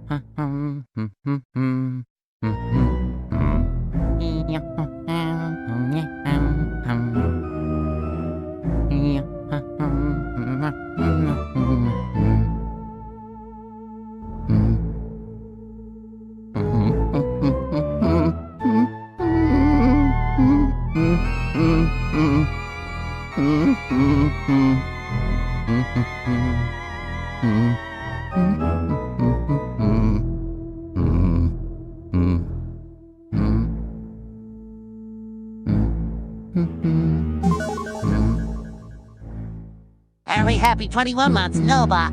Very happy 21 months, Nova.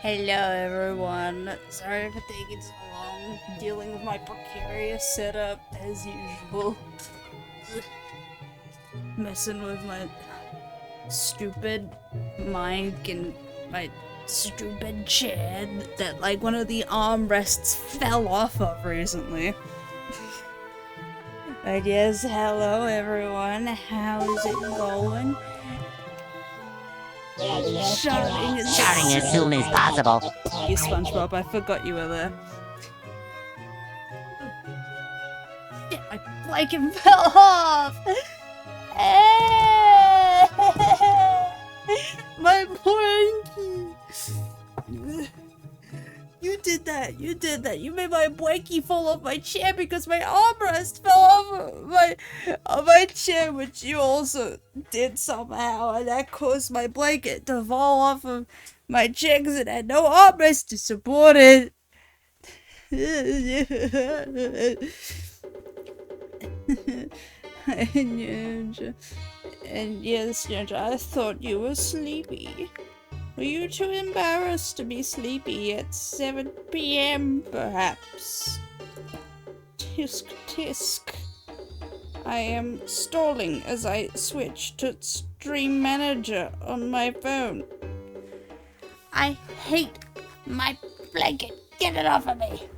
Hello everyone, sorry for taking so long, dealing with my precarious setup as usual. Messing with my stupid mic and my stupid chair that like one of the armrests fell off of recently. But yes, hello everyone, how's it going? Shouting as soon as possible. You SpongeBob, I forgot you were there. Shit, my blanket fell off! My blankie! You did that, you made my blankie fall off my chair because my armrest fell off my chair, which you also did somehow, and that caused my blanket to fall off of my chair because it had no armrest to support it. And yes, Ginger, I thought you were sleepy. Were you too embarrassed to be sleepy at 7 p.m. perhaps? Tisk tisk. I am stalling as I switch to Stream Manager on my phone. I hate my blanket. Get it off of me.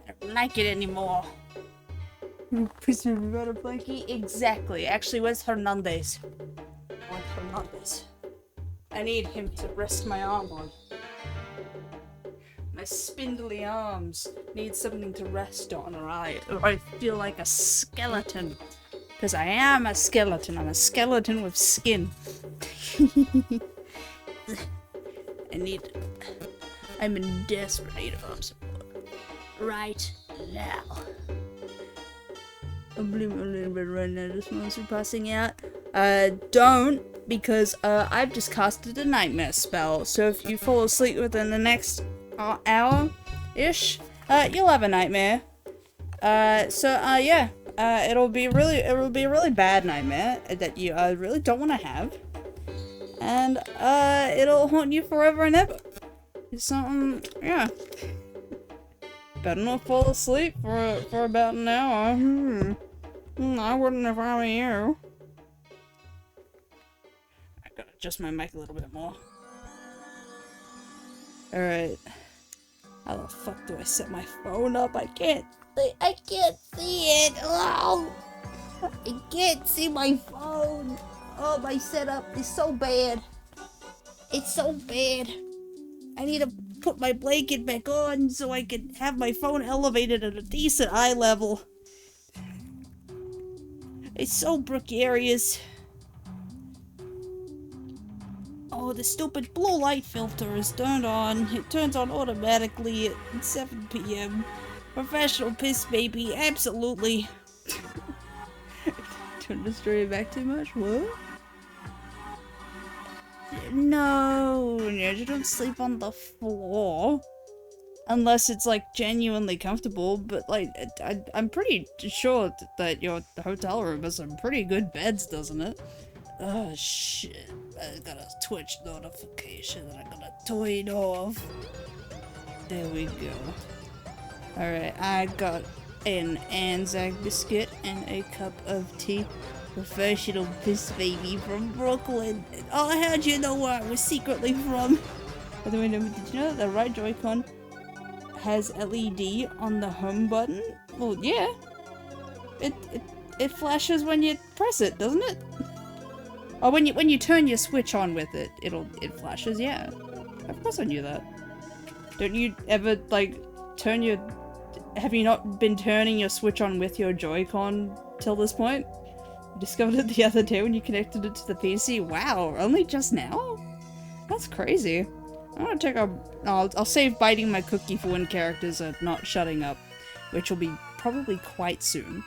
I don't like it anymore. Please tell me about a blankie. Exactly. Actually, where's Hernandez? Where's Hernandez? I need him to rest my arm on. My spindly arms need something to rest on, or I feel like a skeleton. Because I am a skeleton. I'm a skeleton with skin. I'm in desperate need of arm support. Right now. I'm bleeding a little bit right now, just mostly passing out. Don't, because I've just casted a nightmare spell, so if you fall asleep within the next hour-ish, you'll have a nightmare. Yeah, it'll be a really bad nightmare that you really don't want to have, and it'll haunt you forever and ever. It's something, yeah. Better not fall asleep for about an hour. I wouldn't if I were you. I gotta adjust my mic a little bit more. Alright. How the fuck do I set my phone up? I can't see it. Oh, I can't see my phone. Oh, my setup is so bad. It's so bad. I need to put my blanket back on so I can have my phone elevated at a decent eye level. It's so precarious. Oh, the stupid blue light filter is turned on. It turns on automatically at 7 PM. Professional piss, baby. Absolutely. Turn the story back too much? What? No, you don't sleep on the floor. Unless it's, like, genuinely comfortable, but, like, I'm pretty sure that your hotel room has some pretty good beds, doesn't it? Oh, shit. I got a Twitch notification that I gotta turn off. There we go. Alright, I got an Anzac biscuit and a cup of tea. Professional piss baby from Brooklyn. Oh, how'd you know where I was secretly from? By the way, did you know that the right Joy-Con has LED on the home button? Well, yeah. It flashes when you press it, doesn't it? Oh, when you turn your switch on with it, it flashes, yeah. Of course I knew that. Don't you ever, like, have you not been turning your switch on with your Joy-Con till this point? Discovered it the other day when you connected it to the PC. Wow, only just now? That's crazy. I'm gonna take I'll save biting my cookie for when characters are not shutting up, which will be probably quite soon.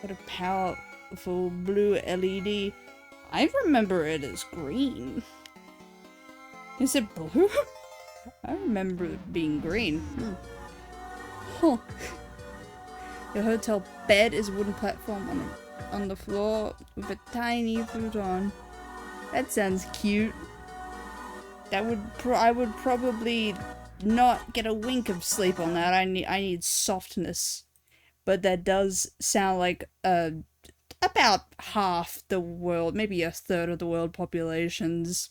What a powerful blue LED. I remember it as green. Is it blue? I remember it being green. Huh. Your hotel bed is a wooden platform on the floor with a tiny futon. That sounds cute. I would probably not get a wink of sleep on that. I need softness. But that does sound like about half the world, maybe a third of the world population's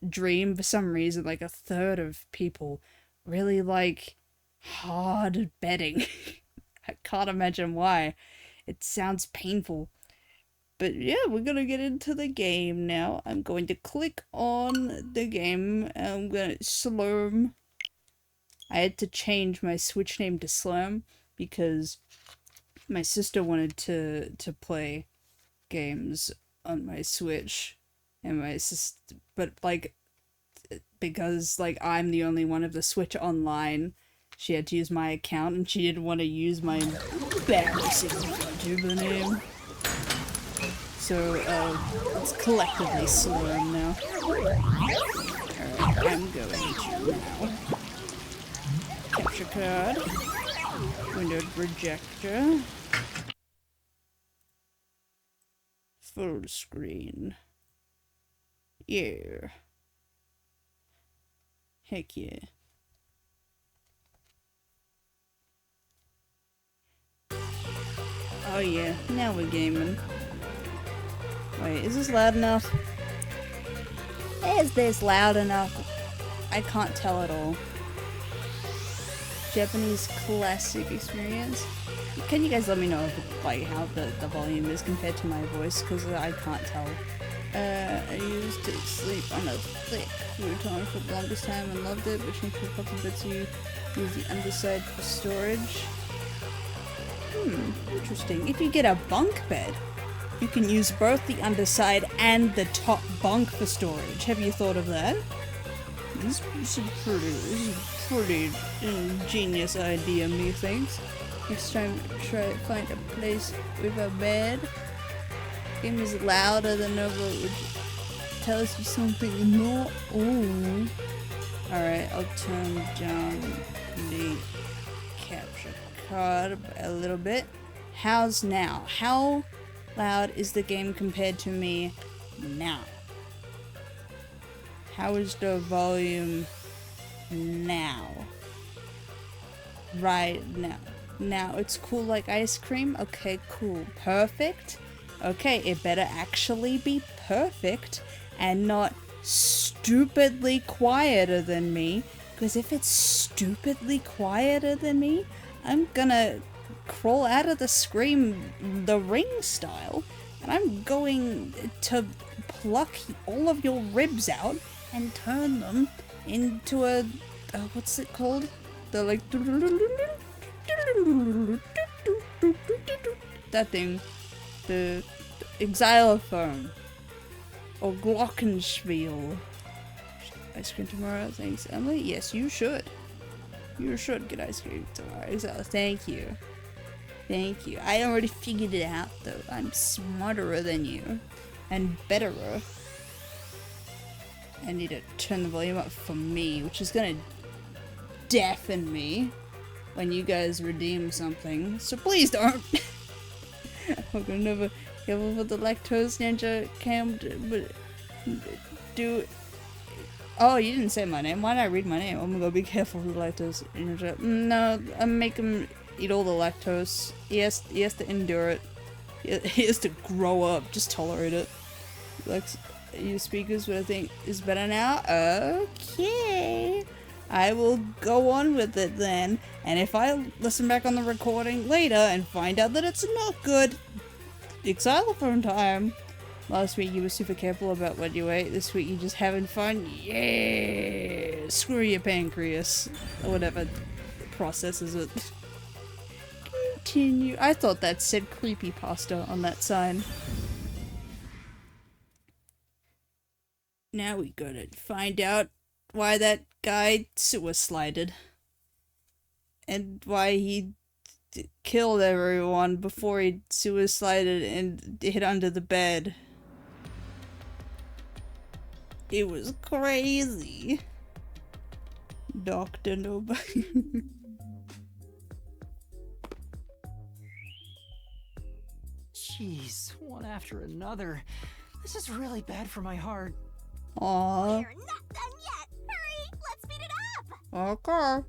dream. For some reason, like a third of people really like hard bedding. I can't imagine why. It sounds painful. But yeah, we're gonna get into the game now. I'm going to click on the game. I'm gonna Slurm. I had to change my Switch name to Slurm because my sister wanted to play games on my Switch, and my sister, but like, because like I'm the only one of the Switch online, she had to use my account, and she didn't want to use my embarrassing YouTuber name. So, it's collectively Slurm now. Alright, I'm going to now. Capture card. Window projector. Full screen. Yeah. Heck yeah. Oh yeah, now we're gaming. Wait, is this loud enough? Is this loud enough? I can't tell at all. Japanese classic experience. Can you guys let me know if, like, how the volume is compared to my voice? Because I can't tell. I used to sleep on a thick futon for the longest time and loved it, but changed to a couple bits. You use the underside for storage. Interesting. If you get a bunk bed, you can use both the underside and the top bunk for storage. Have you thought of that? This is a pretty ingenious idea, methinks. Next time, try to find a place with a bed. Game is louder than ever. Would tells you something more. Oh. Alright, I'll turn down the capture card a little bit. How's now? How loud is the game compared to me now? How is the volume now? Right now. Now it's cool like ice cream? Okay, cool. Perfect? Okay, it better actually be perfect and not stupidly quieter than me. Because if it's stupidly quieter than me, I'm gonna crawl out of the scream the Ring style. And I'm going to pluck all of your ribs out and turn them into a... what's it called? The like... that thing. The xylophone. Or glockenspiel. Ice cream tomorrow, thanks Emily. Yes, you should. You should get ice cream tomorrow. Thank you. Thank you. I already figured it out though. I'm smarter than you. And betterer. I need to turn the volume up for me, which is gonna deafen me when you guys redeem something. So please don't. I'm gonna never careful with the lactose ninja cam, but do. Oh, you didn't say my name. Why did I read my name? I'm gonna be careful with the lactose ninja. No, I make him eat all the lactose. He has to endure it. He has to grow up. Just tolerate it. Like, use speakers, but I think is better now. Okay. I will go on with it then, and if I listen back on the recording later and find out that it's not good, xylophone time. Last week you were super careful about what you ate, this week you're just having fun. Yeah! Screw your pancreas, or whatever processes it. Continue. I thought that said creepypasta on that sign. Now we gotta find out why that guy suicided. And why he killed everyone before he suicided and hid under the bed. It was crazy. Dr. Nobody. Jeez, one after another. This is really bad for my heart. Aww. We're not done yet! Hurry! Let's speed it up! Okay.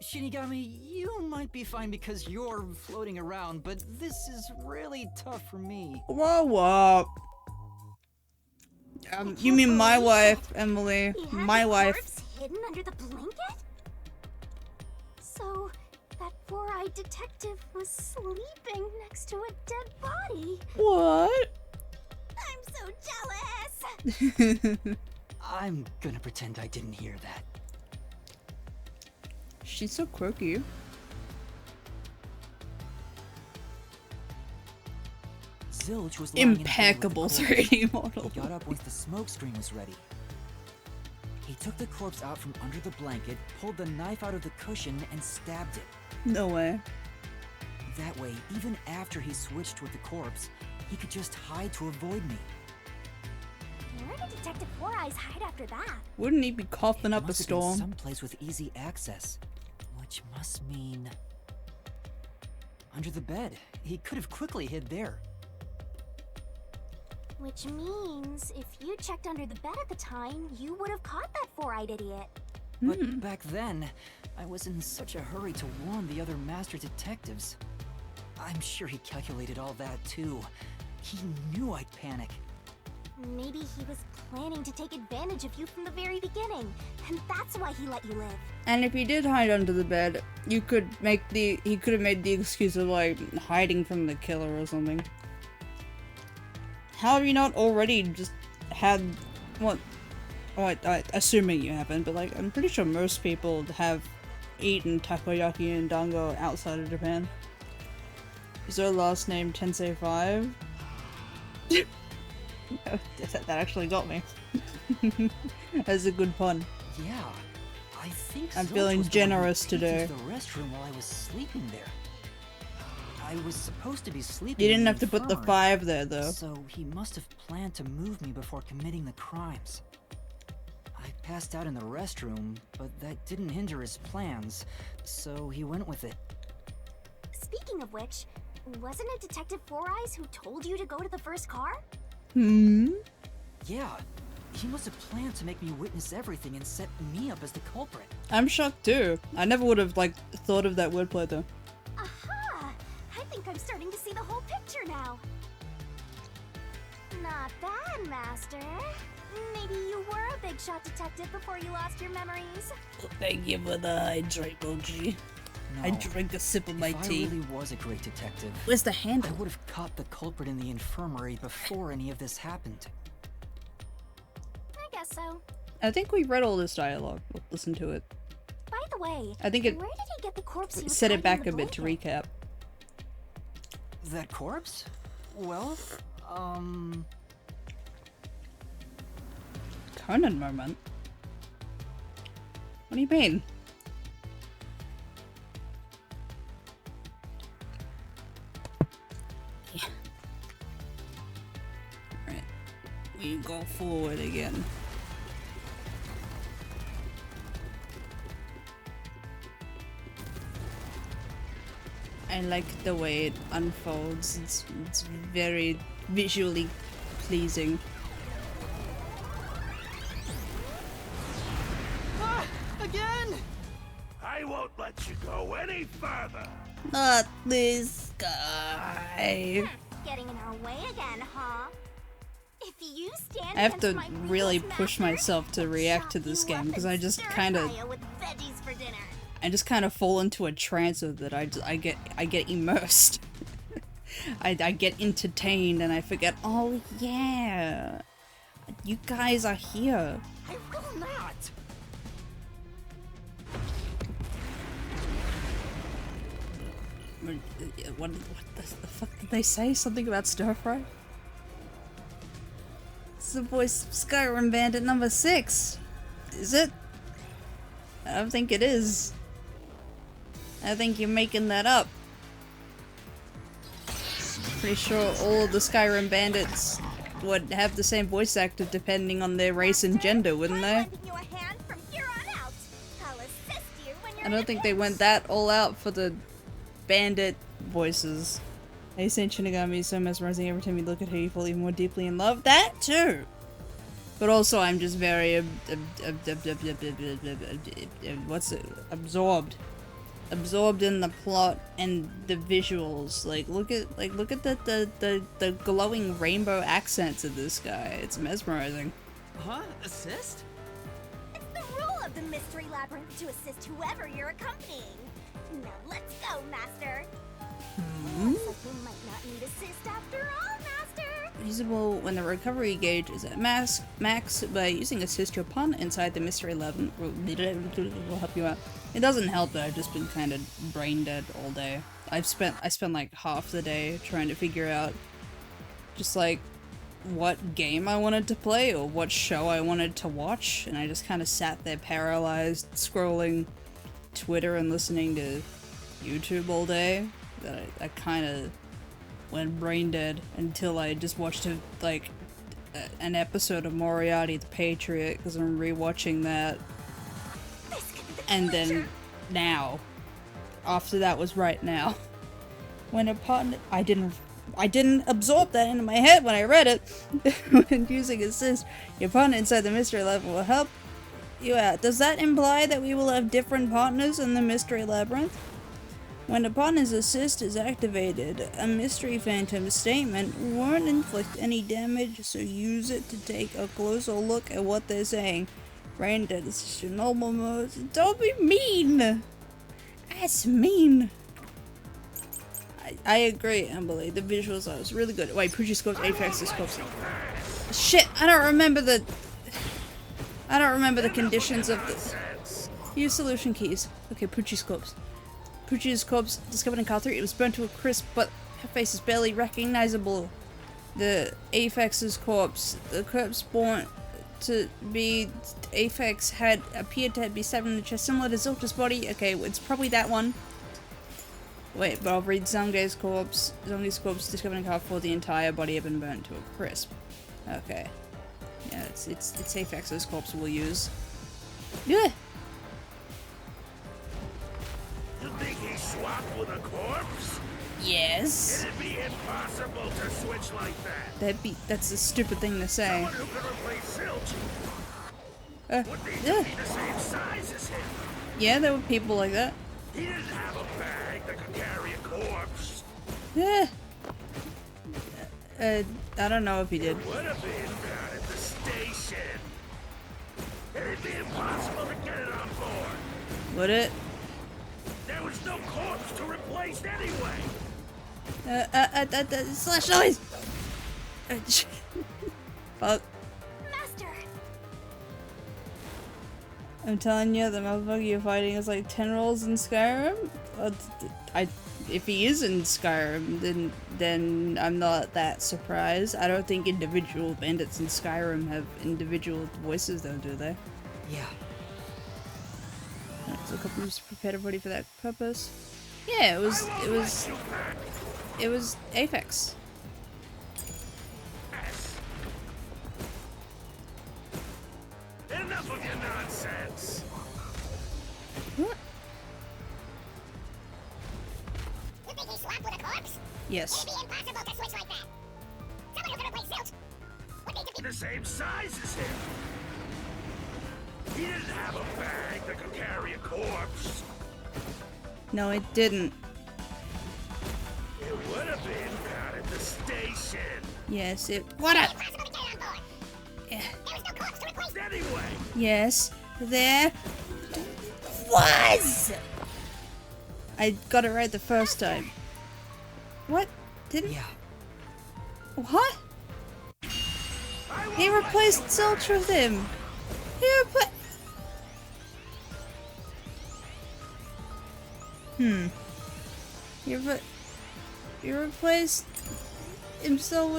Shinigami, you might be fine because you're floating around, but this is really tough for me. Whoa, up. You mean my wife, Emily. My wife. Corpse hidden under the blanket? So, that four-eyed detective was sleeping next to a dead body. What? I'm so jealous! I'm gonna pretend I didn't hear that. She's so quirky. Zilch was lying Impeccable in bed with the 3D corpse. model. He got up once the smoke screen was ready. He took the corpse out from under the blanket, pulled the knife out of the cushion, and stabbed it. No way. That way, even after he switched with the corpse, he could just hide to avoid me. Where did Detective Four Eyes hide after that? Wouldn't he be coughing up a Must have been storm? someplace with easy access, which must mean under the bed. He could have quickly hid there. Which means, if you checked under the bed at the time, you would have caught that four-eyed idiot. But back then, I was in such a hurry to warn the other master detectives. I'm sure he calculated all that too. He knew I'd panic. Maybe he was planning to take advantage of you from the very beginning, and that's why he let you live. And if he did hide under the bed, he could have made the excuse of like hiding from the killer or something. How have you not already just had what? Oh, assuming you haven't, but like I'm pretty sure most people have eaten takoyaki and dango outside of Japan. Is their last name Tensei 5? That actually got me. That's a good pun. Yeah, I think I'm Zilch feeling was the one who generous peeked today. into the restroom while I was sleeping there. I was supposed to be sleeping. You in didn't the have to put the infirmary, 5 there, though. So he must have planned to move me before committing the crimes. I passed out in the restroom, but that didn't hinder his plans, so he went with it. Speaking of which, wasn't it Detective Four Eyes who told you to go to the first car? Yeah, he must have planned to make me witness everything and set me up as the culprit. I'm shocked too. I never would have, like, thought of that wordplay, though. Aha! I think I'm starting to see the whole picture now. Not bad, Master. Maybe you were a big shot detective before you lost your memories. Thank you for the hydrate, Mochi. I No. drank a sip of my If tea. I really was a great detective, Where's the I handle? would have caught the culprit in the infirmary before any of this happened. I guess so. I think we read all this dialogue. We'll listen to it. By the way, I think it where did he get the corpse he was set it hiding in back the a bit to blanket? recap. That corpse? Well, Conan moment. What do you mean? Yeah. Alright. We go forward again. I like the way it unfolds. It's very visually pleasing. again! I won't let you go any further. Not this guy. Getting in our way again, huh? If you stand I have to against my really ruthless push master, myself to I'll react to chop this you game up because and I just stir kind of fry you with veggies for dinner. fall into a trance of that. I get immersed. I get entertained and I forget. Oh yeah, you guys are here. I will not! What the fuck did they say? Something about stir fry? It's the voice of Skyrim Bandit number 6. Is it? I don't think it is. I think you're making that up. Pretty sure all of the Skyrim bandits would have the same voice actor depending on their race and gender, wouldn't they? I'm lending you a hand from here on out. I'll assist you when you're I don't in think a they pinch. went that all out for the bandit voices. Hey, Saint Shinigami is so mesmerizing every time you look at her, you fall even more deeply in love. That too! But also, I'm just very what's it? Absorbed in the plot and the visuals. Look at the glowing rainbow accents of this guy. It's mesmerizing. Huh? Assist? It's the rule of the Mystery Labyrinth to assist whoever you're accompanying. Now let's go, Master. Looks like we might not need assist after all, Master. Usable when the recovery gauge is at max. By using assist, your pawn inside the mystery labyrinth will help you out. It doesn't help that I've just been kind of brain dead all day. I spent like half the day trying to figure out just like what game I wanted to play or what show I wanted to watch, and I just kind of sat there paralyzed, scrolling Twitter and listening to YouTube all day. That I kind of went brain dead until I just watched an episode of Moriarty the Patriot because I'm rewatching that. This could be the And clincher. then now, after that was right now. When a partner, I didn't absorb that into my head when I read it. When using assist, your partner inside the mystery level will help you out. Does that imply that we will have different partners in the mystery labyrinth? When a partner's assist is activated, a mystery phantom statement won't inflict any damage, so use it to take a closer look at what they're saying. Brain dead is your normal mode. Don't be mean! That's mean! I agree, Emily. The visuals are really good. Wait, Poochie scopes, Apex scopes. Shit! I don't remember the conditions of this. Use solution keys. Okay, Poochie scopes. Poochie's corpse discovered in Car 3. It was burnt to a crisp, but her face is barely recognizable. The Aphex's corpse. The corpse born to be Aphex appeared to be stabbed in the chest, similar to Zilch's body. Okay, it's probably that one. Wait, but I'll read Zange's corpse. Zange's corpse discovered in car for the entire body had been burnt to a crisp. Okay. Yeah, it's Afex's corpse we'll use. Yeah. You think he swapped with a corpse? Yes. It'd be impossible to switch like that. That's a stupid thing to say. Someone who could replace Zilch Yeah. would need to be the same size as him. Yeah, there were people like that. He didn't have a bag that could carry a corpse. Yeah. I don't know if he did. Would have been down at the station. It'd be impossible to get it on board. Would it? There was no corpse to replace anyway. Slash noise! Fuck. Master! I'm telling you, the motherfucker you're fighting is like 10 rolls in Skyrim? If he is in Skyrim, then I'm not that surprised. I don't think individual bandits in Skyrim have individual voices though, do they? Yeah. So a couple of prepared everybody for that purpose. Yeah, it was Afex. Enough of your nonsense. What? You think he swapped with a corpse? Yes. It'd be impossible to switch like that. Someone who could replace Zilch would need to be The same size as him. He didn't have a bag that could carry a corpse. No, it didn't. It would have been down at the station. Yes, it. What up? impossible to get it on board. Yeah. There was no corpse to replace it. Anyway, Yes, there was. I got it right the first time. What? Didn't? Yeah. What? I He won't replaced let you back. Zilch with him. He replaced. He replaced himself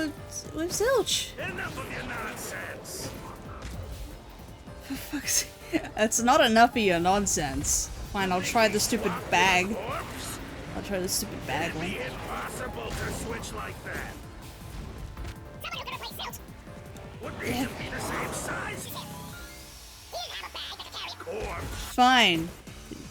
with Zilch. Enough of your nonsense. For fuck's sake. That's not enough of your nonsense. Fine, I'll try the stupid bag. Corpse? I'll try the stupid bag It'd one. be impossible to switch like that. Someone who could replace Zilch. Would need to be the same size. He didn't have a bag that could carry Corpse. Fine.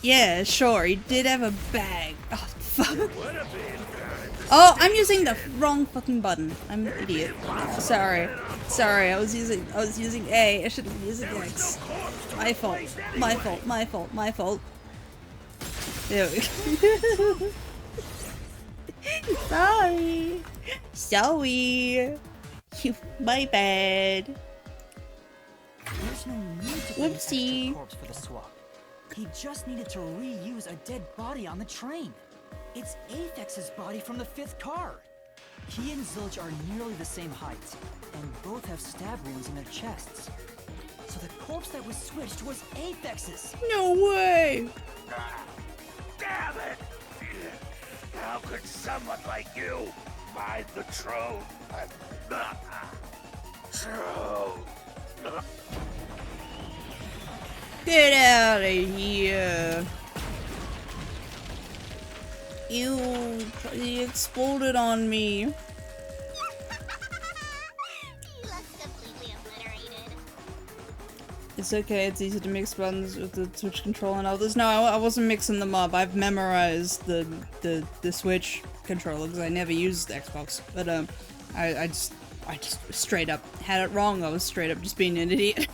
Yeah, sure, he did have a bag. Oh, fuck. Would have been down at the Oh, I'm using the wrong fucking button. I'm an idiot. Sorry. Sorry, I was using A. I should have been using X. My fault. My fault. My fault. My fault. There we go. Sorry. Sorry. My bad. There's no need to bring an extra Whoopsie. corpse for the swap. He just needed to reuse a dead body on the train. It's Afex's body from the 5th car. He and Zilch are nearly the same height, and both have stab wounds in their chests. So the corpse that was switched was Afex's. No way. Damn it! How could someone like you find the truth? Truth. Get out of here. He exploded on me. He looks completely obliterated. It's okay, it's easy to mix buttons with the Switch control and others. No, I wasn't mixing them up. I've memorized the Switch controller because I never used the Xbox. But I just straight up had it wrong. I was straight up just being an idiot.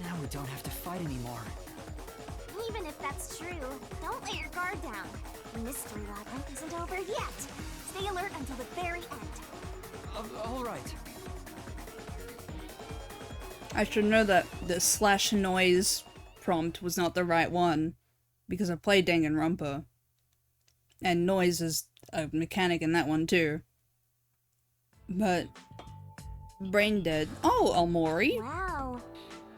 Now we don't have to fight anymore. Even if that's true, don't let your guard down. The mystery labyrinth isn't over yet. Stay alert until the very end. All right. I should know that the slash noise prompt was not the right one because I played Danganronpa. And noise is a mechanic in that one too. But brain dead. Oh, Almori. Wow.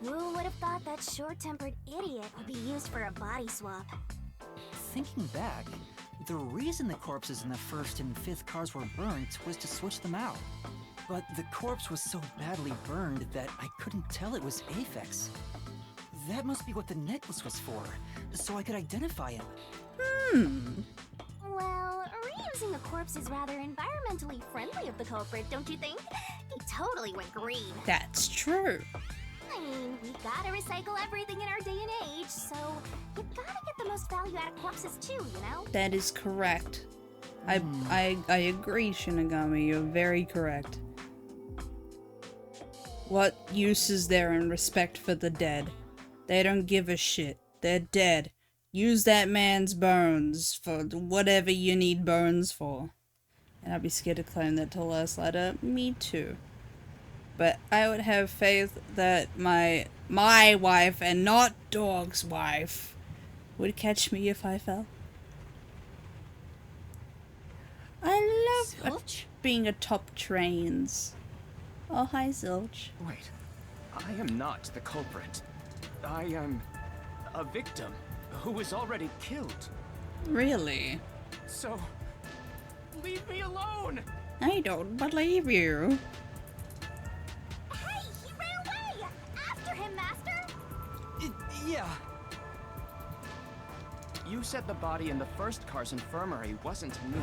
Who would have thought that short-tempered idiot would be used for a body swap? Thinking back, the reason the corpses in the 1st and 5th cars were burnt was to switch them out. But the corpse was so badly burned that I couldn't tell it was Afex. That must be what the necklace was for, so I could identify him. Using a corpse is rather environmentally friendly of the culprit, don't you think? He totally went green. That's true. I mean, we gotta recycle everything in our day and age, so you gotta get the most value out of corpses too, you know? That is correct. I agree, Shinigami. You're very correct. What use is there in respect for the dead? They don't give a shit. They're dead. Use that man's bones for whatever you need bones for. And I'd be scared to claim that to the last letter. Me too. But I would have faith that my wife, and not Dog's wife, would catch me if I fell. I love being atop trains. Oh, hi, Zilch. Wait, I am not the culprit. I am a victim who was already killed. Really? So, leave me alone! I don't believe you. Hey, he ran away! After him, Master! Yeah. You said the body in the first car's infirmary wasn't me,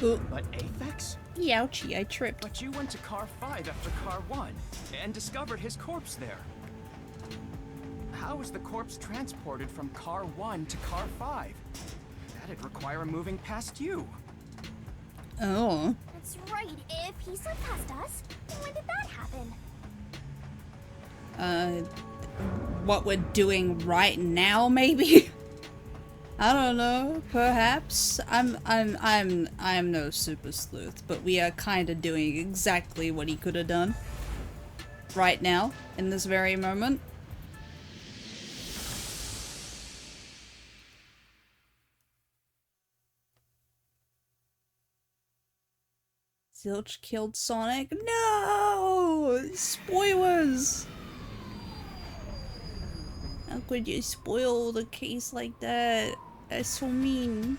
Ooh. but Aphex? Ouchie, I tripped. But you went to car 5 after car 1 and discovered his corpse there. How was the corpse transported from car 1 to car 5? That'd require moving past you. Oh. That's right, if he slipped past us, when did that happen? What we're doing right now, maybe? I don't know, perhaps. I'm no super sleuth, but we are kinda doing exactly what he could have done. Right now, in this very moment. Zilch killed Sonic? No! Spoilers! How could you spoil the case like that? That's so mean.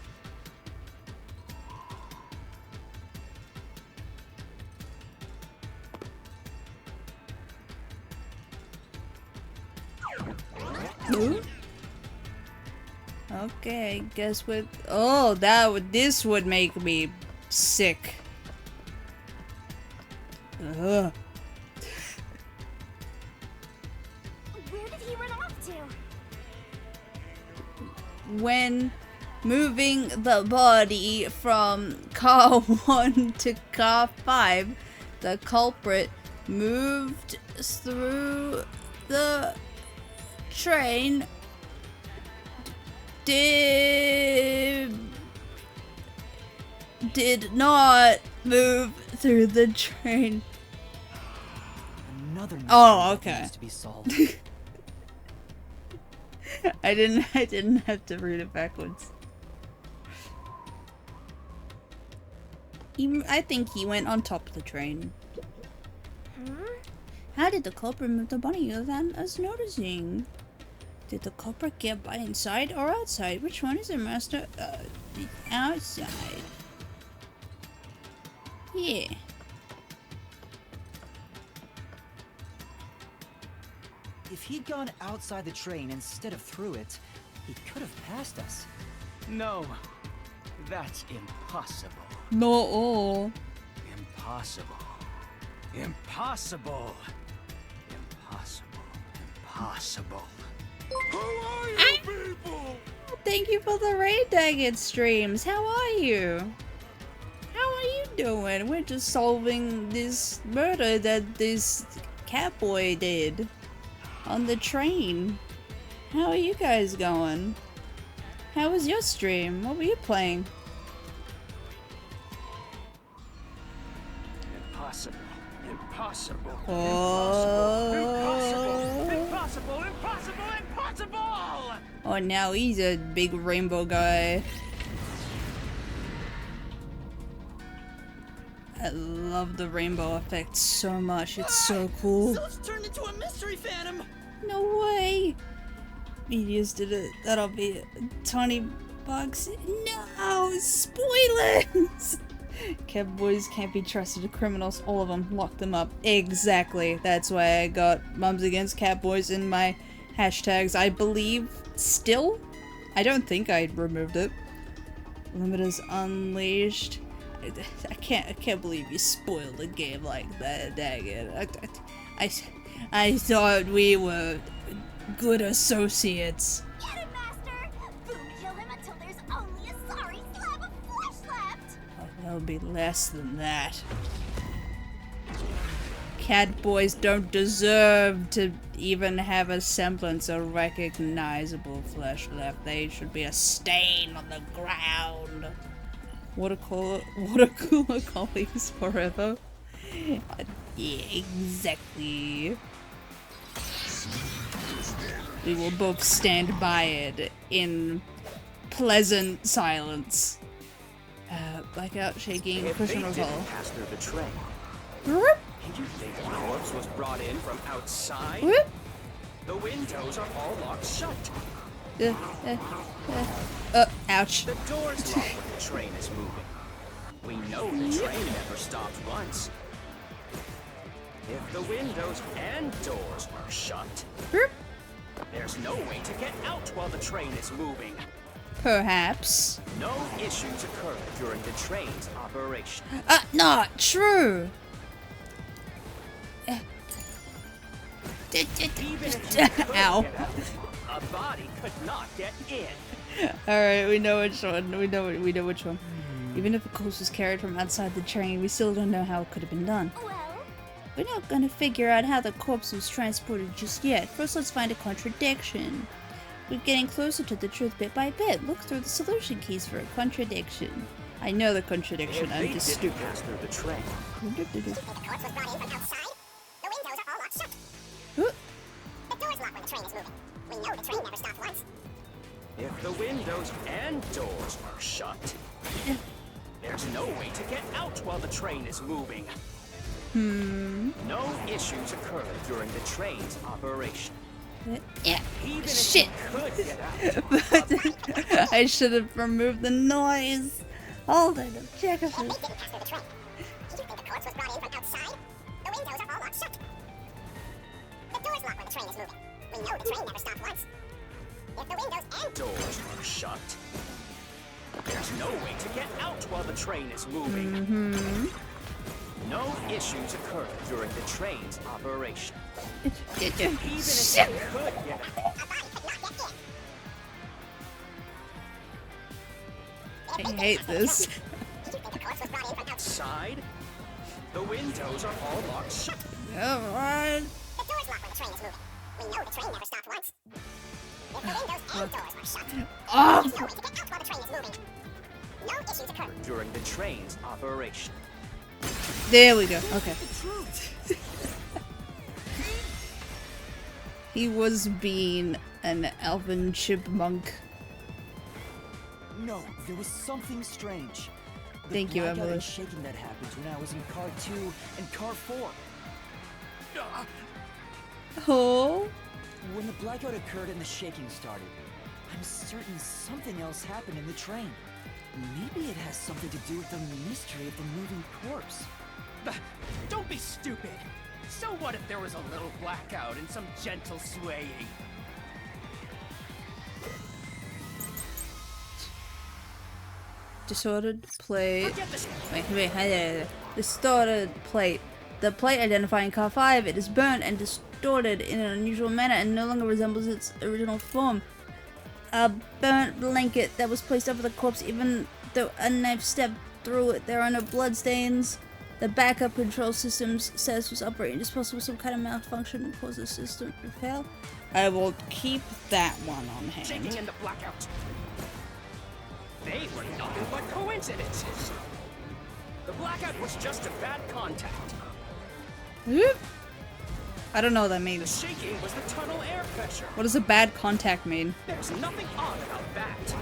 Ooh. Okay, guess what? Oh, this would make me sick. Ugh. Where did he run off to? When moving the body from car 1 to car 5, the culprit moved through the train. Did not move through the train. Another mystery Oh, okay. needs to be solved. I didn't have to read it backwards. I think he went on top of the train. How did the culprit move the body without us noticing? Did the culprit get by inside or outside? Which one is it, Master? The outside. Yeah. If he'd gone outside the train instead of through it, he could have passed us. No, that's impossible. No. Oh. Impossible. Impossible. Impossible. Impossible. Who are you people? Thank you for the raid Daggett streams. How are you? How are you doing? We're just solving this murder that this catboy did on the train. How are you guys going? How was your stream? What were you playing? Impossible. Impossible. Oh. Impossible. Impossible. Impossible. Impossible. Oh, now he's a big rainbow guy. I love the rainbow effect so much. It's so cool. Zilch turned into a mystery phantom! No way! Medias did it. That'll be $20. No! Spoilers! Kev boys can't be trusted. Criminals, all of them. Lock them up. Exactly. That's why I got Mums Against Cat Boys in my hashtags. I believe still? I don't think I removed it. Limiters Unleashed. I can't believe you spoiled a game like that, dang it. I thought we were good associates. Get him, Master! Boom kill him until there's only a sorry slab of flesh left! Oh, that'll be less than that. Cat boys don't deserve to even have a semblance of recognizable flesh left. They should be a stain on the ground. Watercooler collies forever. Yeah, exactly. We will both stand by it in pleasant silence. Blackout, shaking, If push they and recall. didn't pass through the train, Whoop, you think the corpse was brought in from outside? whoop. The windows are all locked shut. Ouch. The door's locked when the train is moving. We know the train never stopped once. If the windows and doors are shut, Whoop. there's no way to get out while the train is moving. Perhaps. No issues occur during the train's operation. Not true. Even if you could Ow. get out, a body could not get in. Alright, we know which one. We know which one. Even if the corpse was carried from outside the train, we still don't know how it could have been done. Well, We're not gonna figure out how the corpse was transported just yet. First, let's find a contradiction. We're getting closer to the truth bit by bit. Look through the solution keys for a contradiction. I know the contradiction, If I'm they just didn't stupid. pass through the train, the corpse was brought in from outside. The windows are all locked shut. Huh? The door's locked when the train is moving. We know the train never stopped once. if the windows and doors are shut, there's no way to get out while the train is moving. No issues occur during the train's operation. Yeah. Even if Shit. you could get out, I should have removed the noise. Hold on, check it. They didn't pass through the train. Did you think the corpse was brought in from outside? The windows are all locked shut. The door's locked when the train is moving. We know the train never stopped once. If the windows and doors are shut. There's no way to get out while the train is moving. No issues occur during the train's operation. Even if Shit. you could get out, a body could not get in. I hate this. Did you think the corpse was brought in from outside? outside, the windows are all locked shut. Alright. The door's locked when the train is moving. We know the train never stopped once. If the windows and doors are shut, Oh, there's no way to get out while the train is moving. No issues occur. During the train's operation. there we go. Okay. He was being an elven chipmunk. No, there was something strange. The Thank you, blackout Emily. and shaking that happens when I was in car 2 and car 4. Oh. When the blackout occurred and the shaking started, I'm certain something else happened in the train. Maybe it has something to do with the mystery of the moving corpse. Don't be stupid. So what if there was a little blackout and some gentle swaying? Disordered plate. Forget this. Wait. Distorted plate. The plate identifying car 5. It is burnt and distorted in an unusual manner and no longer resembles its original form. A burnt blanket that was placed over the corpse, even though a knife stepped through it. There are no blood stains. The backup control systems says was operating. It's possible some kind of malfunction caused the system to fail. I will keep that one on hand. Shaking in the blackout. They were nothing but coincidences. The blackout was just a bad contact. Whoop. I don't know what that The means. shaking was the tunnel air pressure. What does a bad contact mean? There's nothing odd about that.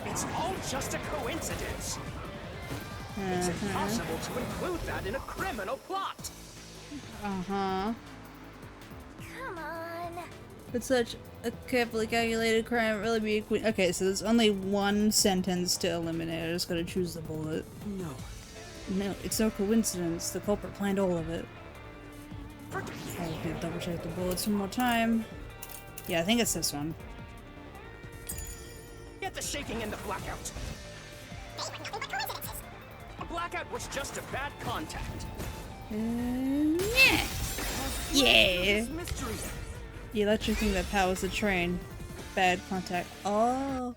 It's all just a coincidence. It's impossible to include that in a criminal plot. Uh-huh. Come on. But such a carefully calculated crime really be a queen. Okay, so there's only one sentence to eliminate. I just gotta choose the bullet. No. No, it's no coincidence. The culprit planned all of it. I'll double check the bullets one more time. Yeah, I think it's this one. Get the shaking in the blackout. They were nothing but coincidences. blackout was just a bad contact. Yeah. Yeah. Mystery. The electric thing that powers the train. Bad contact. Oh.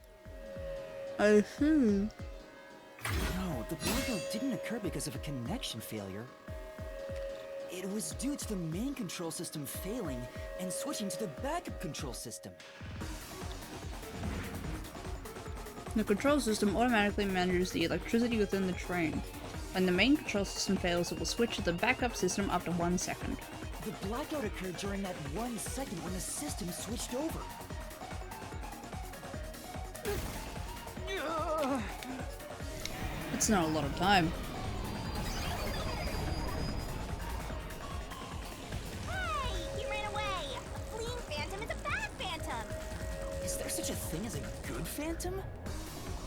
I see. No, the blackout didn't occur because of a connection failure. It was due to the main control system failing and switching to the backup control system. The control system automatically manages the electricity within the train. When the main control system fails, it will switch to the backup system after 1 second. The blackout occurred during that 1 second when the system switched over. It's not a lot of time. Hey! He ran away! A fleeing phantom is a bad phantom! Is there such a thing as a good phantom?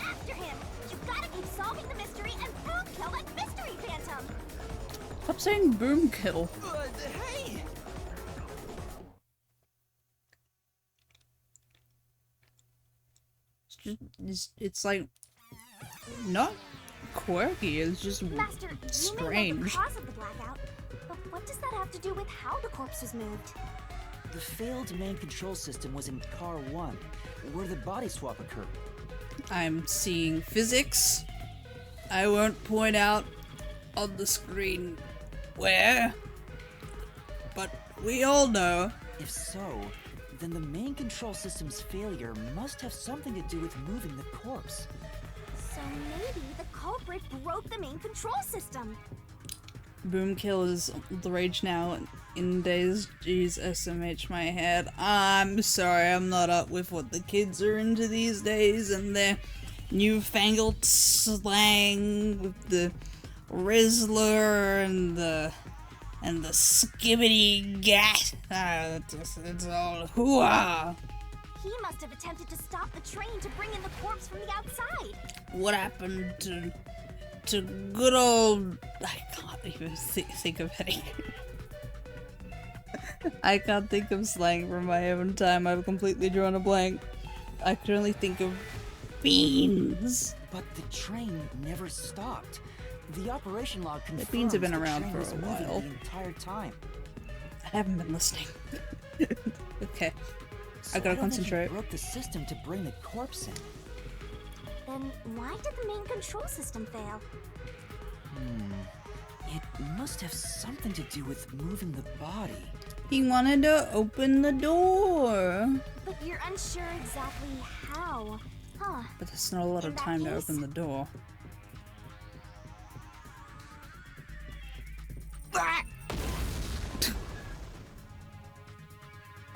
After him! You've gotta keep solving the mystery and boom kill that mystery phantom! Stop saying boom kill. Hey! It's like not quirky, it's just Master, you may know the strange. cause of the blackout, but what does that have to do with how the corpse was moved? The failed main control system was in Car 1, where the body swap occurred. I'm seeing physics. I won't point out on the screen where, but we all know. If so, then the main control system's failure must have something to do with moving the corpse. So maybe the culprit broke the main control system. Boom kill is the rage now in days. Jeez, SMH my head. I'm sorry, I'm not up with what the kids are into these days and their newfangled slang with the Rizzler and the skibbity gat. It's all hoo-ah. He must have attempted to stop the train to bring in the corpse from the outside. What happened to good old... I can't even think of any. I can't think of slang for my own time. I've completely drawn a blank. I can only think of beans. But the train never stopped. The operation log confirms The beans have been the around train for was a moving while. the entire time. I haven't been listening. Okay. So I gotta don't think he concentrate. broke the system to bring the corpse in. Then why did the main control system fail? It must have something to do with moving the body. He wanted to open the door. But you're unsure exactly how, huh? But there's not a lot In of that time to case- open the door.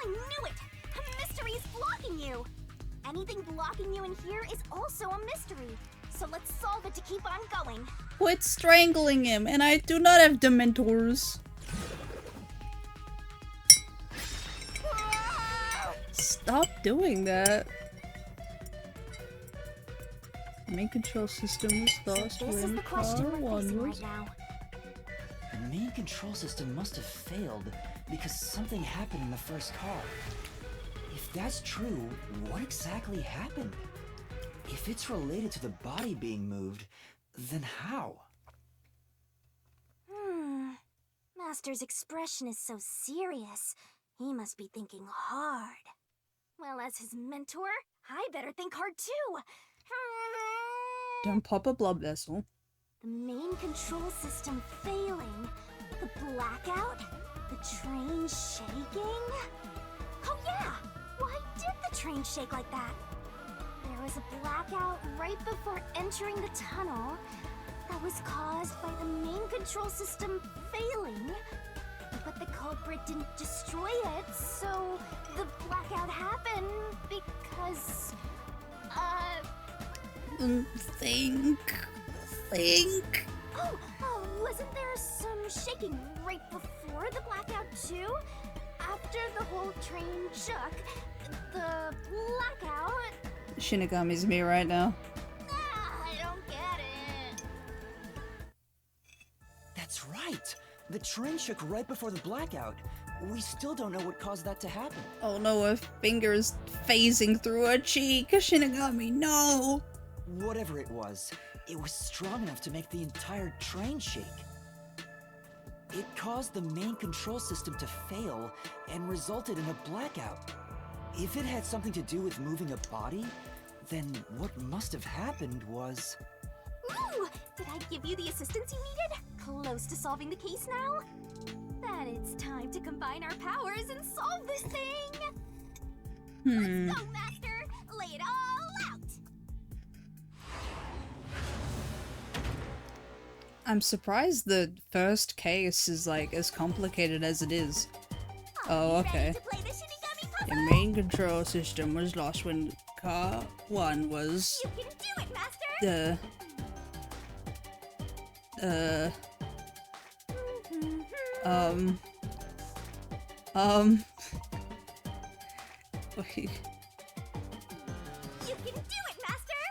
I knew it! A mystery is blocking you! Anything blocking you in here is also a mystery. So let's solve it to keep on going. Quit strangling him, and I do not have dementors. Stop doing that. Main control system was lost This is when the car question we're one facing was... right now. The main control system must have failed because something happened in the first car. If that's true, what exactly happened? If it's related to the body being moved, then how? Master's expression is so serious. He must be thinking hard. Well, as his mentor, I better think hard too. Don't pop a blood vessel. The main control system failing. The blackout? The train shaking? Oh yeah! Why did the train shake like that? There was a blackout right before entering the tunnel that was caused by the main control system failing. But the culprit didn't destroy it, so the blackout happened because... Think. Oh, wasn't there some shaking right before the blackout too? After the whole train shook, the blackout... Shinigami's me right now. I don't get it. That's right! The train shook right before the blackout. We still don't know what caused that to happen. Oh no, her finger's phasing through her cheek. Shinigami, no! Whatever it was, it was strong enough to make the entire train shake. It caused the main control system to fail and resulted in a blackout. If it had something to do with moving a body, then what must have happened was... Ooh! Did I give you the assistance you needed? Close to solving the case now? Then it's time to combine our powers and solve this thing! Let's go, Master! Lay it all out! I'm surprised the first case is like as complicated as it is. Oh, okay. Ready to play the Shinigami puzzle? The main control system was lost when car 1 was You can do it, Master! Wait. You can do it, Master!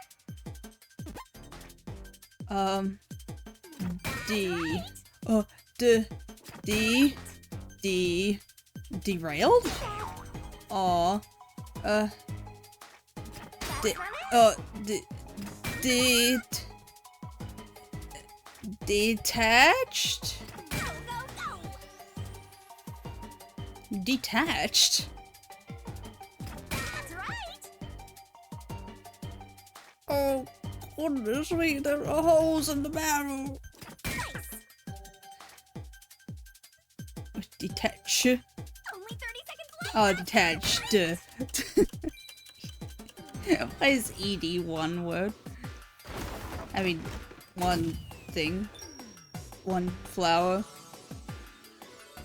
Derailed? Aw. Detached? Go, go, go! Detached? That's right! Oh, goodness me, there are holes in the barrel. Nice! Detach. Only 30 seconds left! Oh, detached. Why is ED one word? I mean, one thing. One flower.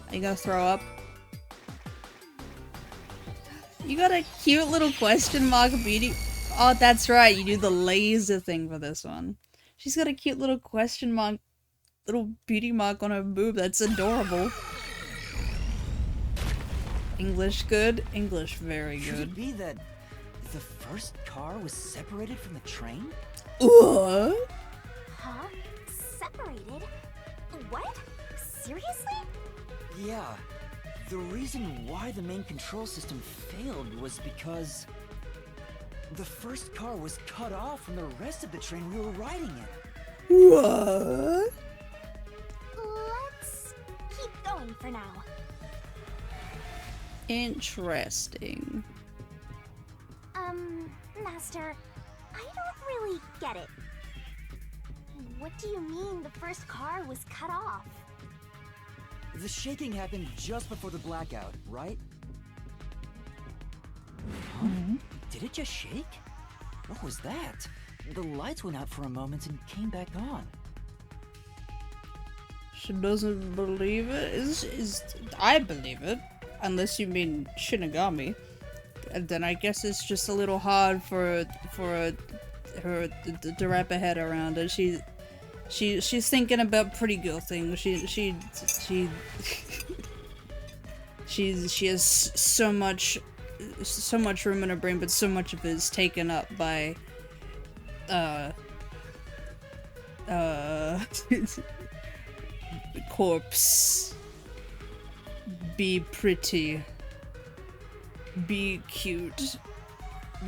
Are you gonna throw up? You got a cute little question mark beauty. Oh, that's right. You do the laser thing for this one. She's got a cute little question mark, little beauty mark on her boob. That's adorable. English good. English very Could good. it be that the first car was separated from the train? What? Huh? Separated? What? Seriously? Yeah. The reason why the main control system failed was because the first car was cut off from the rest of the train we were riding in. What? Let's keep going for now. Interesting. Master, I don't really get it. What do you mean the first car was cut off? The shaking happened just before the blackout, right? Did it just shake? What was that? The lights went out for a moment and came back on. She doesn't believe it. I believe it, unless you mean Shinigami. And then I guess it's just a little hard for her to wrap her head around it. She's thinking about pretty girl things. She has so much room in her brain, but so much of it is taken up by corpse. Be pretty. Be cute.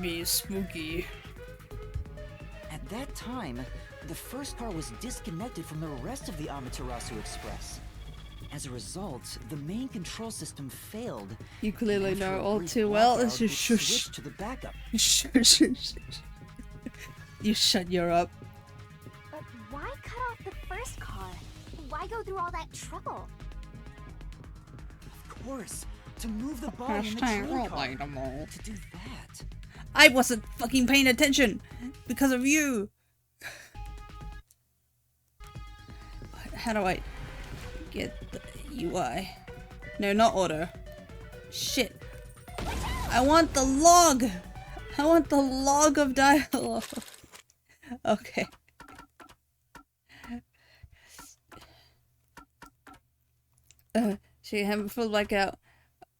Be spooky. At that time, the first car was disconnected from the rest of the Amaterasu Express. As a result, the main control system failed. You clearly and after know a all brief too well. blackout, It's just it shush. switched to the backup. Shush. You shut your up. But why cut off the first car? Why go through all that trouble? Of course, to move the body in the train car. To do that. I wasn't fucking paying attention because of you. How do I get the UI? No, not order. Shit. I want the log. I want the log of dialogue. Okay. She had a full blackout.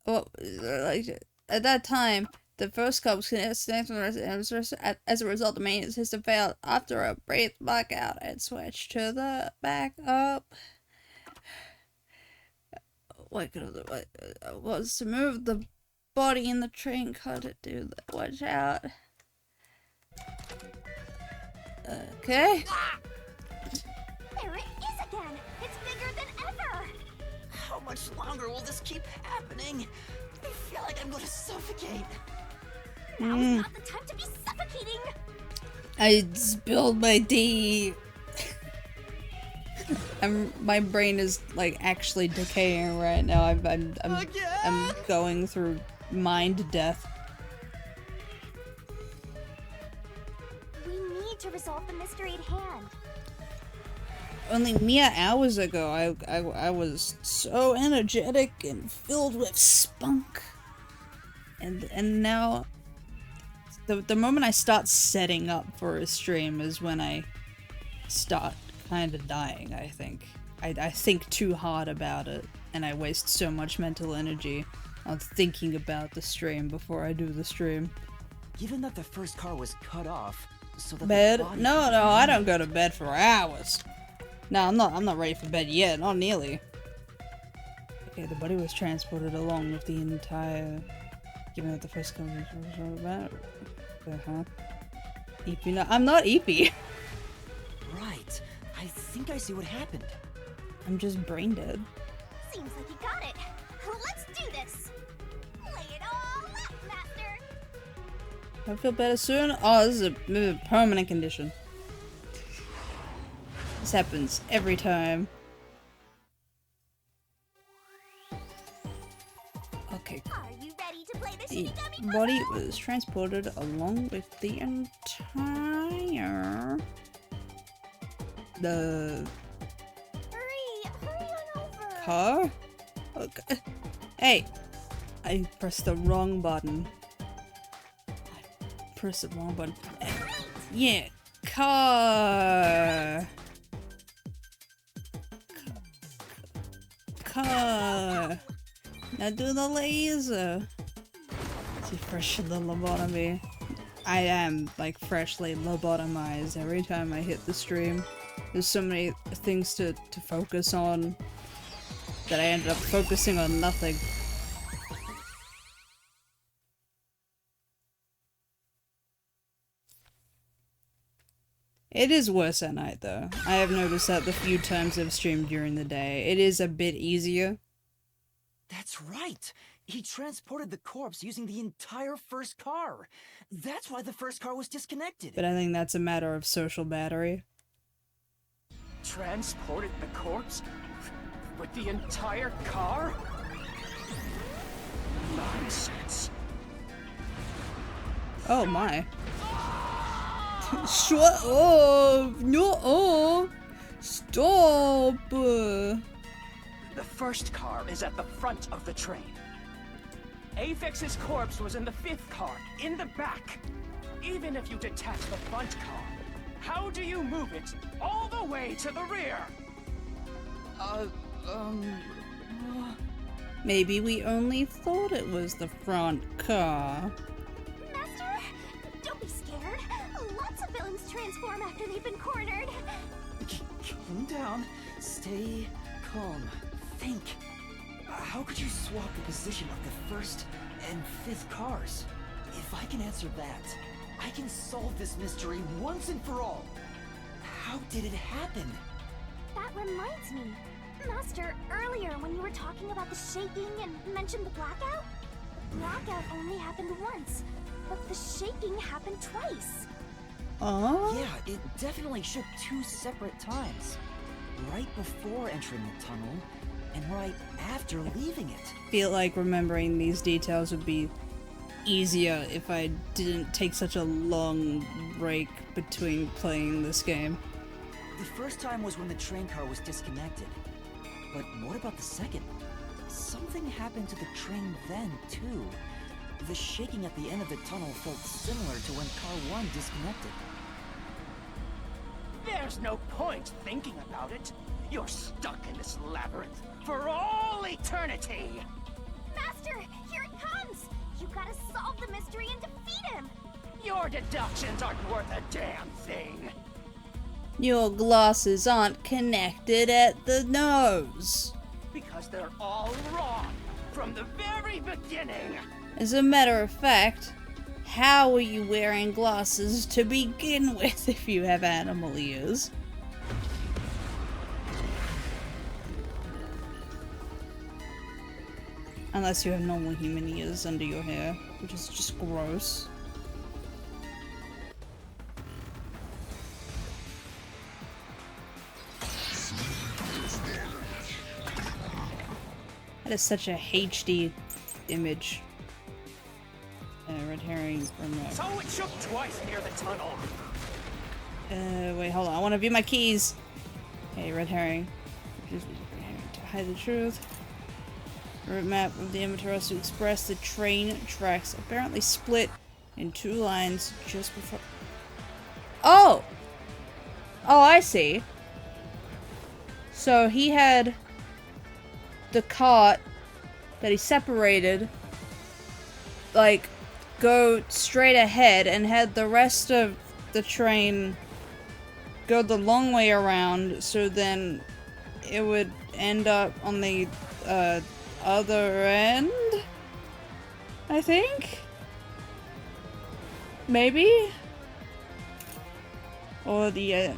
Well, like at that time, the first car was connected from the rest. As a result, the main system failed. After a brief blackout, it switched to the backup. What was to move the body in the train car to do that? Watch out. Okay. There it is again! It's bigger than ever! How much longer will this keep happening? I feel like I'm gonna suffocate. Now's not the time to be suffocating! I spilled my tea. My brain is like actually decaying right now. I'm going through mind death. We need to resolve the mystery at hand. Only mere hours ago, I was so energetic and filled with spunk, and now, the moment I start setting up for a stream is when I start kind of dying. I think I think too hard about it, and I waste so much mental energy on thinking about the stream before I do the stream. Given that the first car was cut off, so that Bed? the body No, I don't go to bed for hours. No, I'm not ready for bed yet, not nearly. Okay, the body was transported along with the entire... Given that the first car was about... Eepy, no, I'm not Eepy. Right. I think I see what happened. I'm just brain dead. Seems like you got it. Let's do this. Lay it all out, Master. I feel better soon. Oh, this is a permanent condition. This happens every time. Okay. Are you ready to play the The Shinigami body puzzle? was transported along with the entire... The Hurry on over. car? Okay. Hey! I pressed the wrong button. I pressed the wrong button. Yeah! Car! Car! Now do the laser! See, fresh the lobotomy. I am, like, freshly lobotomized every time I hit the stream. There's so many things to focus on that I ended up focusing on nothing. It is worse at night, though. I have noticed that the few times I've streamed during the day, it is a bit easier. That's right! He transported the corpse using the entire first car! That's why the first car was disconnected! But I think that's a matter of social battery. Transported the corpse? With the entire car? Nonsense. Oh my. Shut up! No! Stop! The first car is at the front of the train. Afex's corpse was in the fifth car, in the back. Even if you detach the front car, how do you move it all the way to the rear? Maybe we only thought it was the front car. Master, don't be scared. Lots of villains transform after they've been cornered. Calm down. Stay calm. Think. How could you swap the position of the first and fifth cars? If I can answer that, I can solve this mystery once and for all. How did it happen? That reminds me. Master, earlier when you were talking about the shaking and mentioned the blackout, the blackout only happened once, but the shaking happened twice. Oh? Yeah, it definitely shook 2 separate times. Right before entering the tunnel, and right after leaving it. Feel like remembering these details would be easier if I didn't take such a long break between playing this game. The first time was when the train car was disconnected. But what about the second? Something happened to the train then, too. The shaking at the end of the tunnel felt similar to when Car 1 disconnected. There's no point thinking about it. You're stuck in this labyrinth for all eternity. Master, here it comes! You gotta solve the mystery and defeat him! Your deductions aren't worth a damn thing. Your glasses aren't connected at the nose. Because they're all wrong from the very beginning. As a matter of fact, How are you wearing glasses to begin with if you have animal ears? Unless you have normal human ears under your hair, which is just gross. That is such a HD image. Red herring remote. So it shook twice near the tunnel. Wait, hold on. I want to view my keys. Okay, red herring. Just to hide the truth. Route map of the Amaterasu Express. The train tracks apparently split in two lines just before. Oh! Oh, I see. So he had the cart that he separated, like, go straight ahead and had the rest of the train go the long way around, so then it would end up on the other end, I think? Maybe? Or the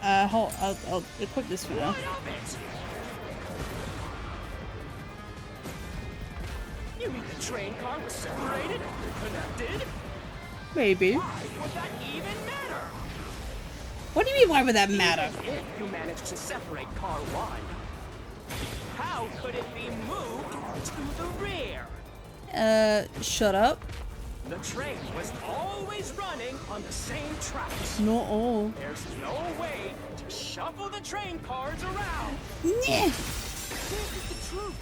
I'll equip this for now. You mean the train car was separated? Connected? Maybe. Why would that even matter? What do you mean, why would that matter? Even if you managed to separate car 1, how could it be moved to the rear? Shut up. The train was always running on the same tracks. Not all. There's no way to shuffle the train cars around. Yeah. This is the truth.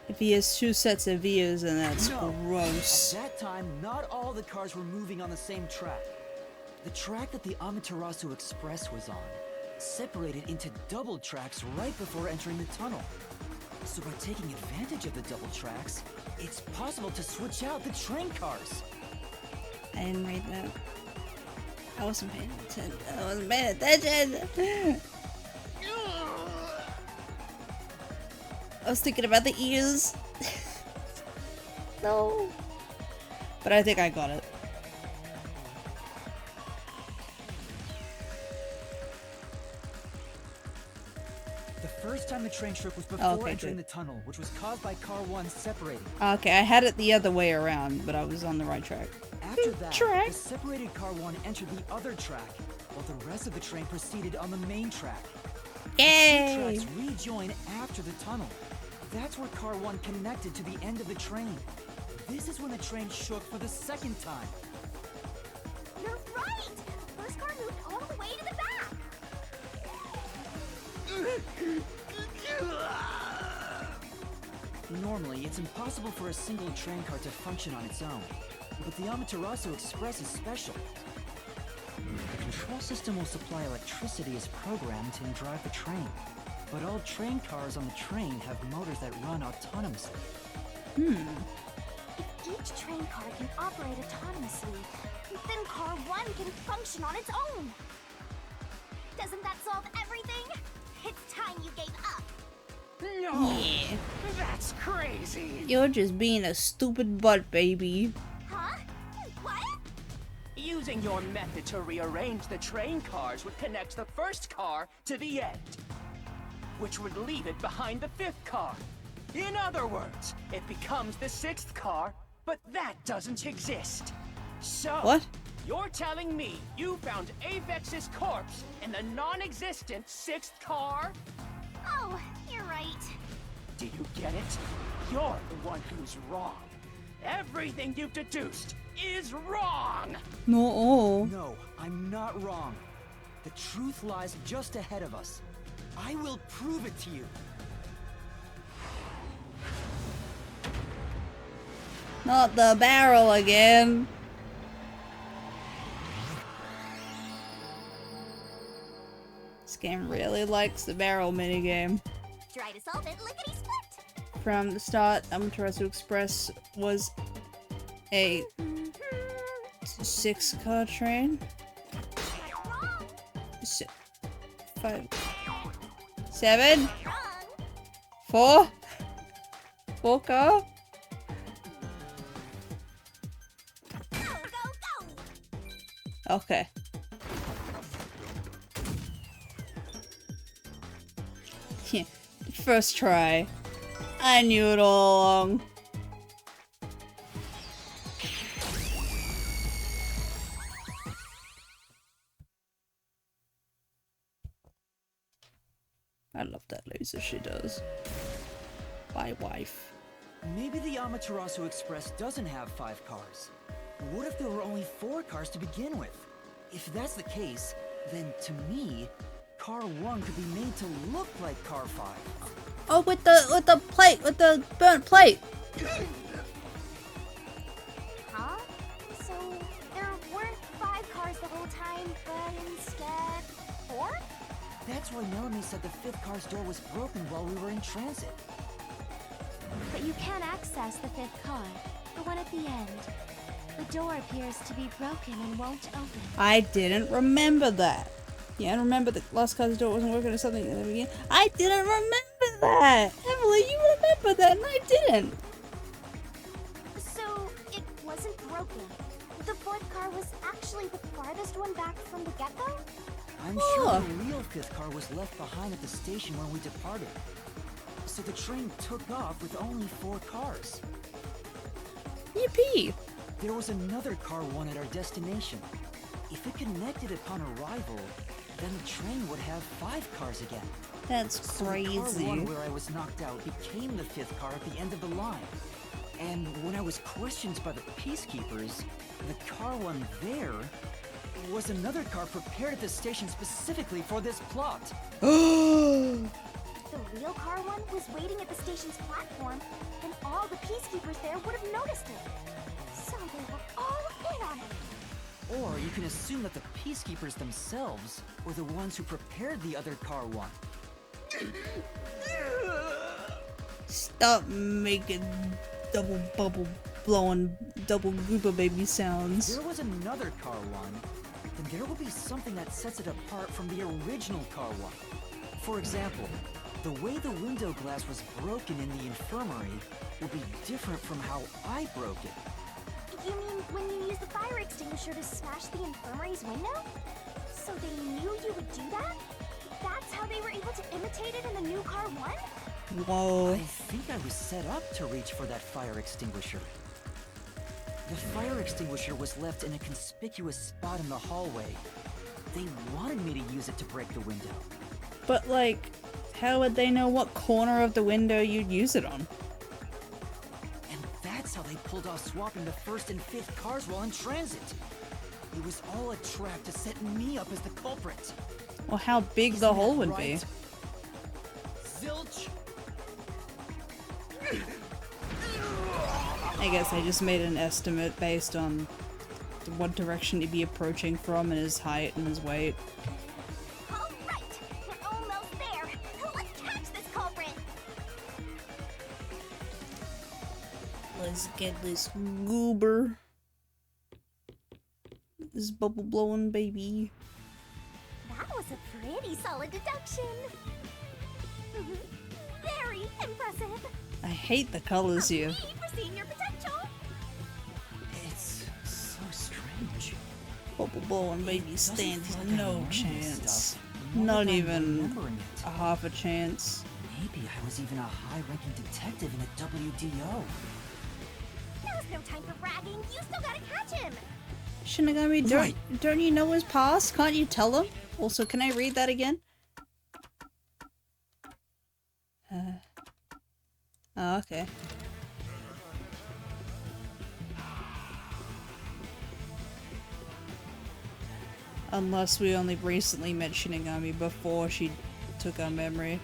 If he has two sets of ears, then that's No. gross. At that time, not all the cars were moving on the same track. The track that the Amaterasu Express was on separated into double tracks right before entering the tunnel. So by taking advantage of the double tracks, it's possible to switch out the train cars. I didn't read that. I wasn't paying attention. I wasn't paying attention. I was thinking about the ears. No. But I think I got it. The first time the train shook was before Okay, entering good. the tunnel, which was caused by car 1 separating. Okay, I had it the other way around, but I was on the right track. After that, Track. the separated car 1 entered the other track, while the rest of the train proceeded on the main track. Two Yay! tracks rejoin after the tunnel. That's where car 1 connected to the end of the train. This is when the train shook for the second time. You're right! The first car moved all the way to the back! Normally, it's impossible for a single train car to function on its own. But the Amaterasu Express is special. The control system will supply electricity as programmed to drive the train. But all train cars on the train have motors that run autonomously. If each train car can operate autonomously, then car 1 can function on its own! Doesn't that solve everything? It's time you gave up! No, Yeah. that's crazy. You're just being a stupid butt, baby. Huh? What? Using your method to rearrange the train cars would connect the first car to the end, which would leave it behind the 5th car. In other words, it becomes the 6th car, but that doesn't exist. So, What? you're telling me you found Avex's corpse in the non-existent 6th car? Oh, you're right. Do you get it? You're the one who's wrong. Everything you've deduced is wrong! Not all. No, I'm not wrong. The truth lies just ahead of us. I will prove it to you. Not the barrel again. This game really likes the barrel minigame. Try to solve it lickety-split! From the start, Amaterasu Express was a 6-car train. Wrong! 5, 7. Wrong! 4? 4 car? Go, go, go! Okay. Yeah, first try. I knew it all along. I love that laser she does. My wife. Maybe the Amaterasu Express doesn't have 5 cars. What if there were only 4 cars to begin with? If that's the case, then to me, Car 1 could be made to look like Car 5. Oh, with the plate, with the burnt plate. Huh? So there weren't 5 cars the whole time, but instead 4? That's why Melanie said the 5th car's door was broken while we were in transit. But you can't access the 5th car, the one at the end. The door appears to be broken and won't open. I didn't remember that. Yeah, I remember the last car's door wasn't working or something at the beginning. I didn't remember that. Emily, you remember that and I didn't. So it wasn't broken. The 4th car was actually the farthest one back from the get-go? I'm Oh. sure the real 5th car was left behind at the station when we departed. So the train took off with only 4 cars. Yippee. There was another Car 1 at our destination. If it connected upon arrival, then the train would have 5 cars again. That's So the Car 1 crazy. where I was knocked out became the 5th car at the end of the line. And when I was questioned by the peacekeepers, the Car 1 there was another car prepared at the station specifically for this plot. The real car 1 was waiting at the station's platform, and all the peacekeepers there would have noticed it. So they were all in on it. Or you can assume that the peacekeepers themselves were the ones who prepared the other Car 1. Stop making double bubble blowing double gooba baby If sounds. there was another Car 1, then there will be something that sets it apart from the original Car 1. For example, the way the window glass was broken in the infirmary will be different from how I broke it. You mean when you used the fire extinguisher to smash the infirmary's window? So they knew you would do that? That's how they were able to imitate it in the new car 1? Whoa. I think I was set up to reach for that fire extinguisher. The fire extinguisher was left in a conspicuous spot in the hallway. They wanted me to use it to break the window. But like, how would they know what corner of the window you'd use it on? And that's how they pulled off swapping the 1st and 5th cars while in transit. It was all a trap to set me up as the culprit. Or how big the Isn't hole that would right? be. Zilch! I guess I just made an estimate based on what direction he'd be approaching from and his height and his weight. All right, we're almost there. Let's catch this culprit. Let's get this goober. This bubble blowing baby. That was a pretty solid deduction. Very impressive. I hate the colors here. Me for seeing your potential. It's so strange. Bubble blowing baby Doesn't stands feel like I'm no learning chance. stuff, more Not like I'm even remembering it. a half a chance. Maybe I was even a high-ranking detective in a WDO. Now's no time for bragging. You still gotta catch him. Shinigami, Right. don't you know his past? Can't you tell him? Also, can I read that again? Oh, okay. Unless we only recently met Shinigami before she took our memory.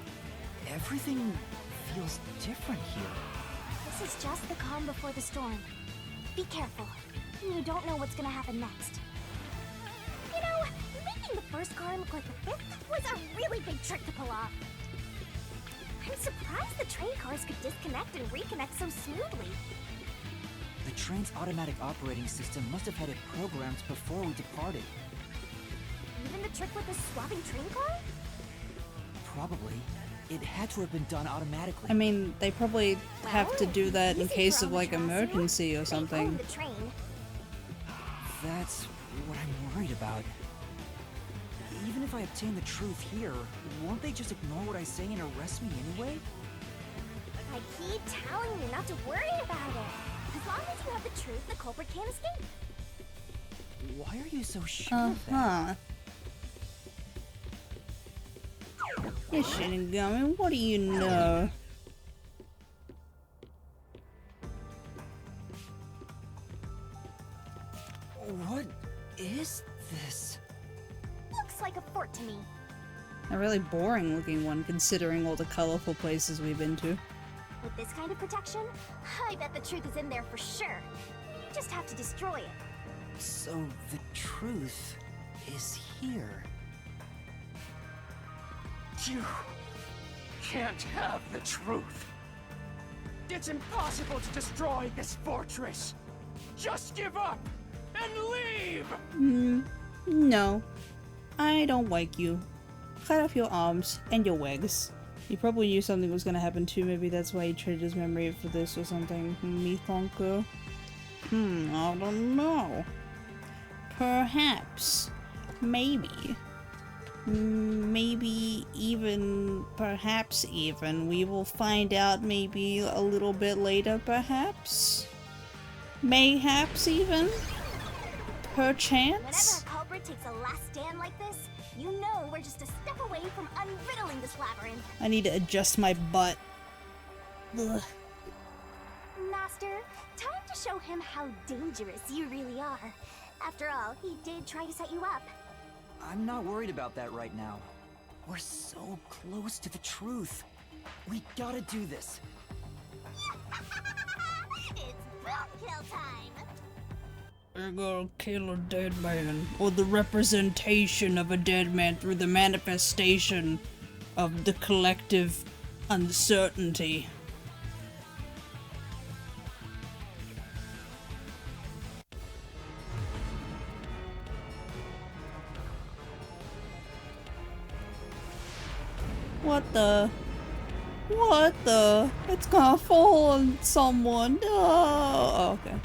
Everything feels different here. This is just the calm before the storm. Be careful. You don't know what's gonna happen next. You know, making the first car look like the 5th was a really big trick to pull off. I'm surprised the train cars could disconnect and reconnect so smoothly. The train's automatic operating system must have had it programmed before we departed. Even the trick with the swapping train car? Probably. It had to have been done automatically. I mean, they probably have to do that in Easy case for of all the like trials, emergency or They own something. the train. That's what I'm worried about. Even if I obtain the truth here, won't they just ignore what I say and arrest me anyway? I keep telling you not to worry about it. As long as you have the truth, the culprit can't escape. Why are you so sure of that? Uh-huh. Hey, Shinigami, what do you know? What is this? Looks like a fort to me. A really boring looking one considering all the colorful places we've been to. With this kind of protection, I bet the truth is in there for sure. You just have to destroy it. So the truth is here. You can't have the truth. It's impossible to destroy this fortress. Just give up and leave! No. I don't like you. Cut off your arms and your legs. He probably knew something was gonna happen too, maybe that's why he traded his memory for this or something. Mithonko? I don't know. Perhaps. Maybe. Maybe even, perhaps even, we will find out maybe a little bit later, perhaps? Mayhaps even? Whenever Perchance? a culprit takes a last stand like this, you know we're just a step away from unriddling this labyrinth. I need to adjust my butt. Ugh. Master, time to show him how dangerous you really are. After all, he did try to set you up. I'm not worried about that right now. We're so close to the truth. We gotta do this. It's boot kill time! We're gonna kill a dead man, or the representation of a dead man through the manifestation of the collective uncertainty. What the? What the? It's gonna fall on someone. Oh, okay.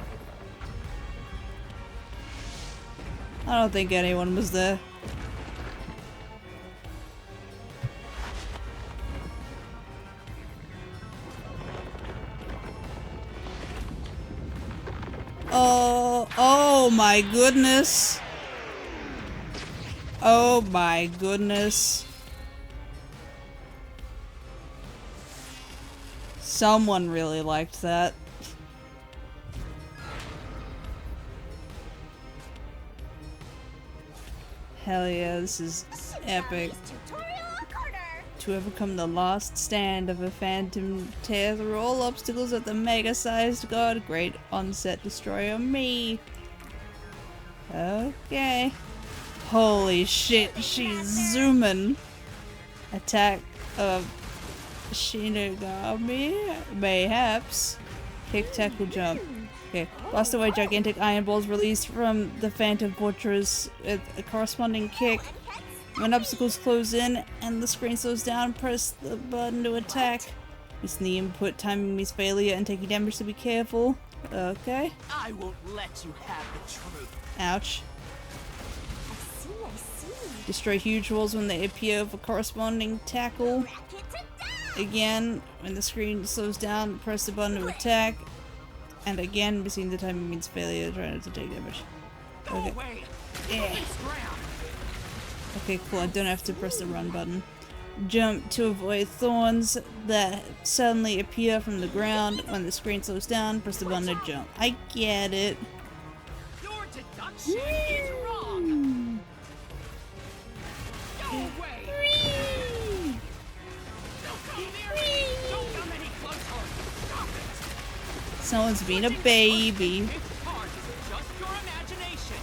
I don't think anyone was there. Oh my goodness. Oh my goodness. Someone really liked that. Hell yeah, this is epic. Tutorial corner! To overcome the last stand of a phantom, tear through all obstacles of the mega-sized god, great onset destroyer me. Okay. Holy shit, she's zooming. Attack of Shinigami? Mayhaps. Kick, tackle, jump. Okay. Blast away gigantic iron balls released from the Phantom Fortress with a corresponding kick. When obstacles close in and the screen slows down, press the button to attack. Using the input, timing means failure and taking damage, so be careful. Okay. I won't let you have the truth. Ouch. I see. Destroy huge walls when they appear for corresponding tackle. Racket to die! Again, when the screen slows down, press the button to attack. And again, missing the timing means failure, trying not to take damage. Go Okay. away. Yeah. Police ground. Okay, cool. I don't have to press the run button. Jump to avoid thorns that suddenly appear from the ground. When the screen slows down, press the button to jump. I get it. Your deduction is wrong. Go away. Don't come near me. Don't come any closer. Stop it. Someone's being a baby. This part is just your imagination.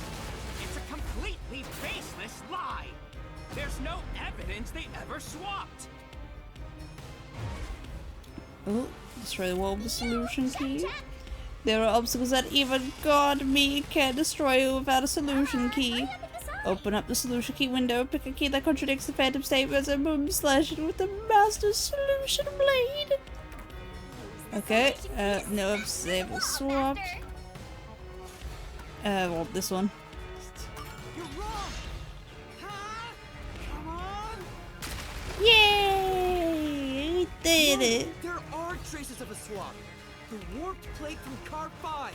It's a completely baseless lie. There's no evidence they ever swapped. Oh, destroy the wall with the solution key. There are obstacles that even God me can't destroy without a solution key. Hurry up and decide! Open up the solution key window, pick a key that contradicts the phantom statements, and boom, slash it with the master solution blade. Okay, no, save was swapped. Well, this one. You're wrong! Huh? Come on! Yay! We did No, it! there are traces of a swap. The warped plate from Car 5.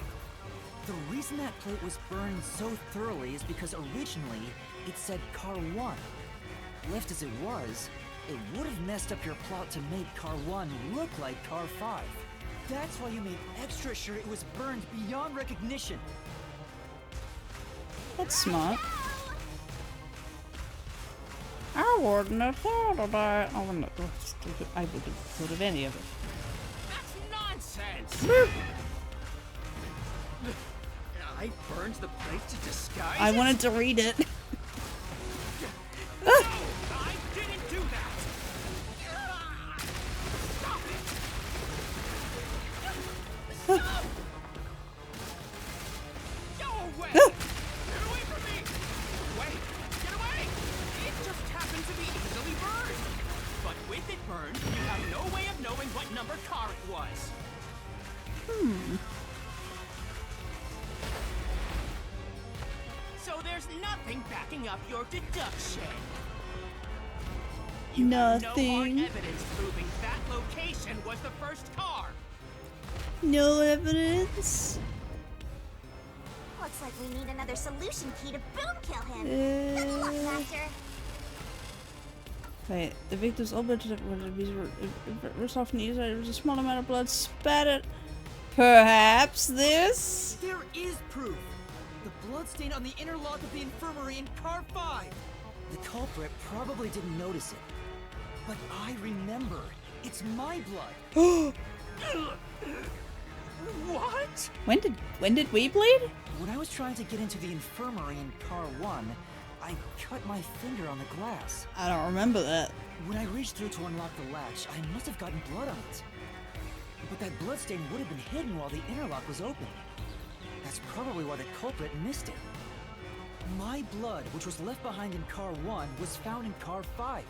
The reason that plate was burned so thoroughly is because originally it said Car 1. Left as it was, it would have messed up your plot to make Car 1 look like Car 5. That's why you made extra sure it was burned beyond recognition. That's smart. I wouldn't have thought of that. I wouldn't have thought of any of it. That's nonsense! I burned the plate to disguise I it? wanted to read it. No, I didn't do that! Stop it! Stop! Go away! Get away from me! Wait! Get away! It just happened to be easily burned! But with it burned, you have no way of knowing what number car it was. So there's nothing backing up your deduction. You have no hard Nothing. evidence proving that location was the first car. No evidence. Looks like we need another solution key to boom kill him. Good luck, Master. Wait, the victim's obliterated was often used. There was a small amount of blood spattered. Perhaps this? There is proof. The blood stain on the inner lock of the infirmary in Car 5. The culprit probably didn't notice it. But I remember. It's my blood. What? When did we bleed? When I was trying to get into the infirmary in Car 1, I cut my finger on the glass. I don't remember that. When I reached through to unlock the latch, I must have gotten blood on it. But that bloodstain would have been hidden while the interlock was open. That's probably why the culprit missed it. My blood, which was left behind in Car 1, was found in Car 5.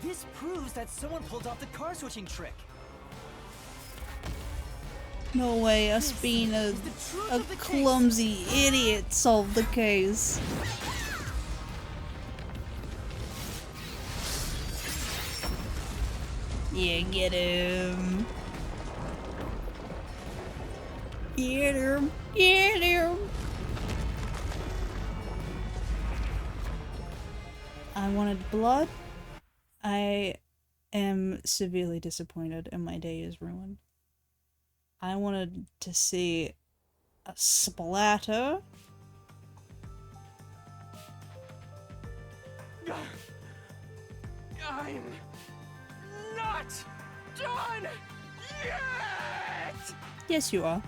This proves that someone pulled off the car switching trick. No way, us being a clumsy idiot solved the case. Yeah, get him. Get him. Get him. I wanted blood. I am severely disappointed and my day is ruined. I wanted to see a splatter. I'm not done yet! Yes, you are.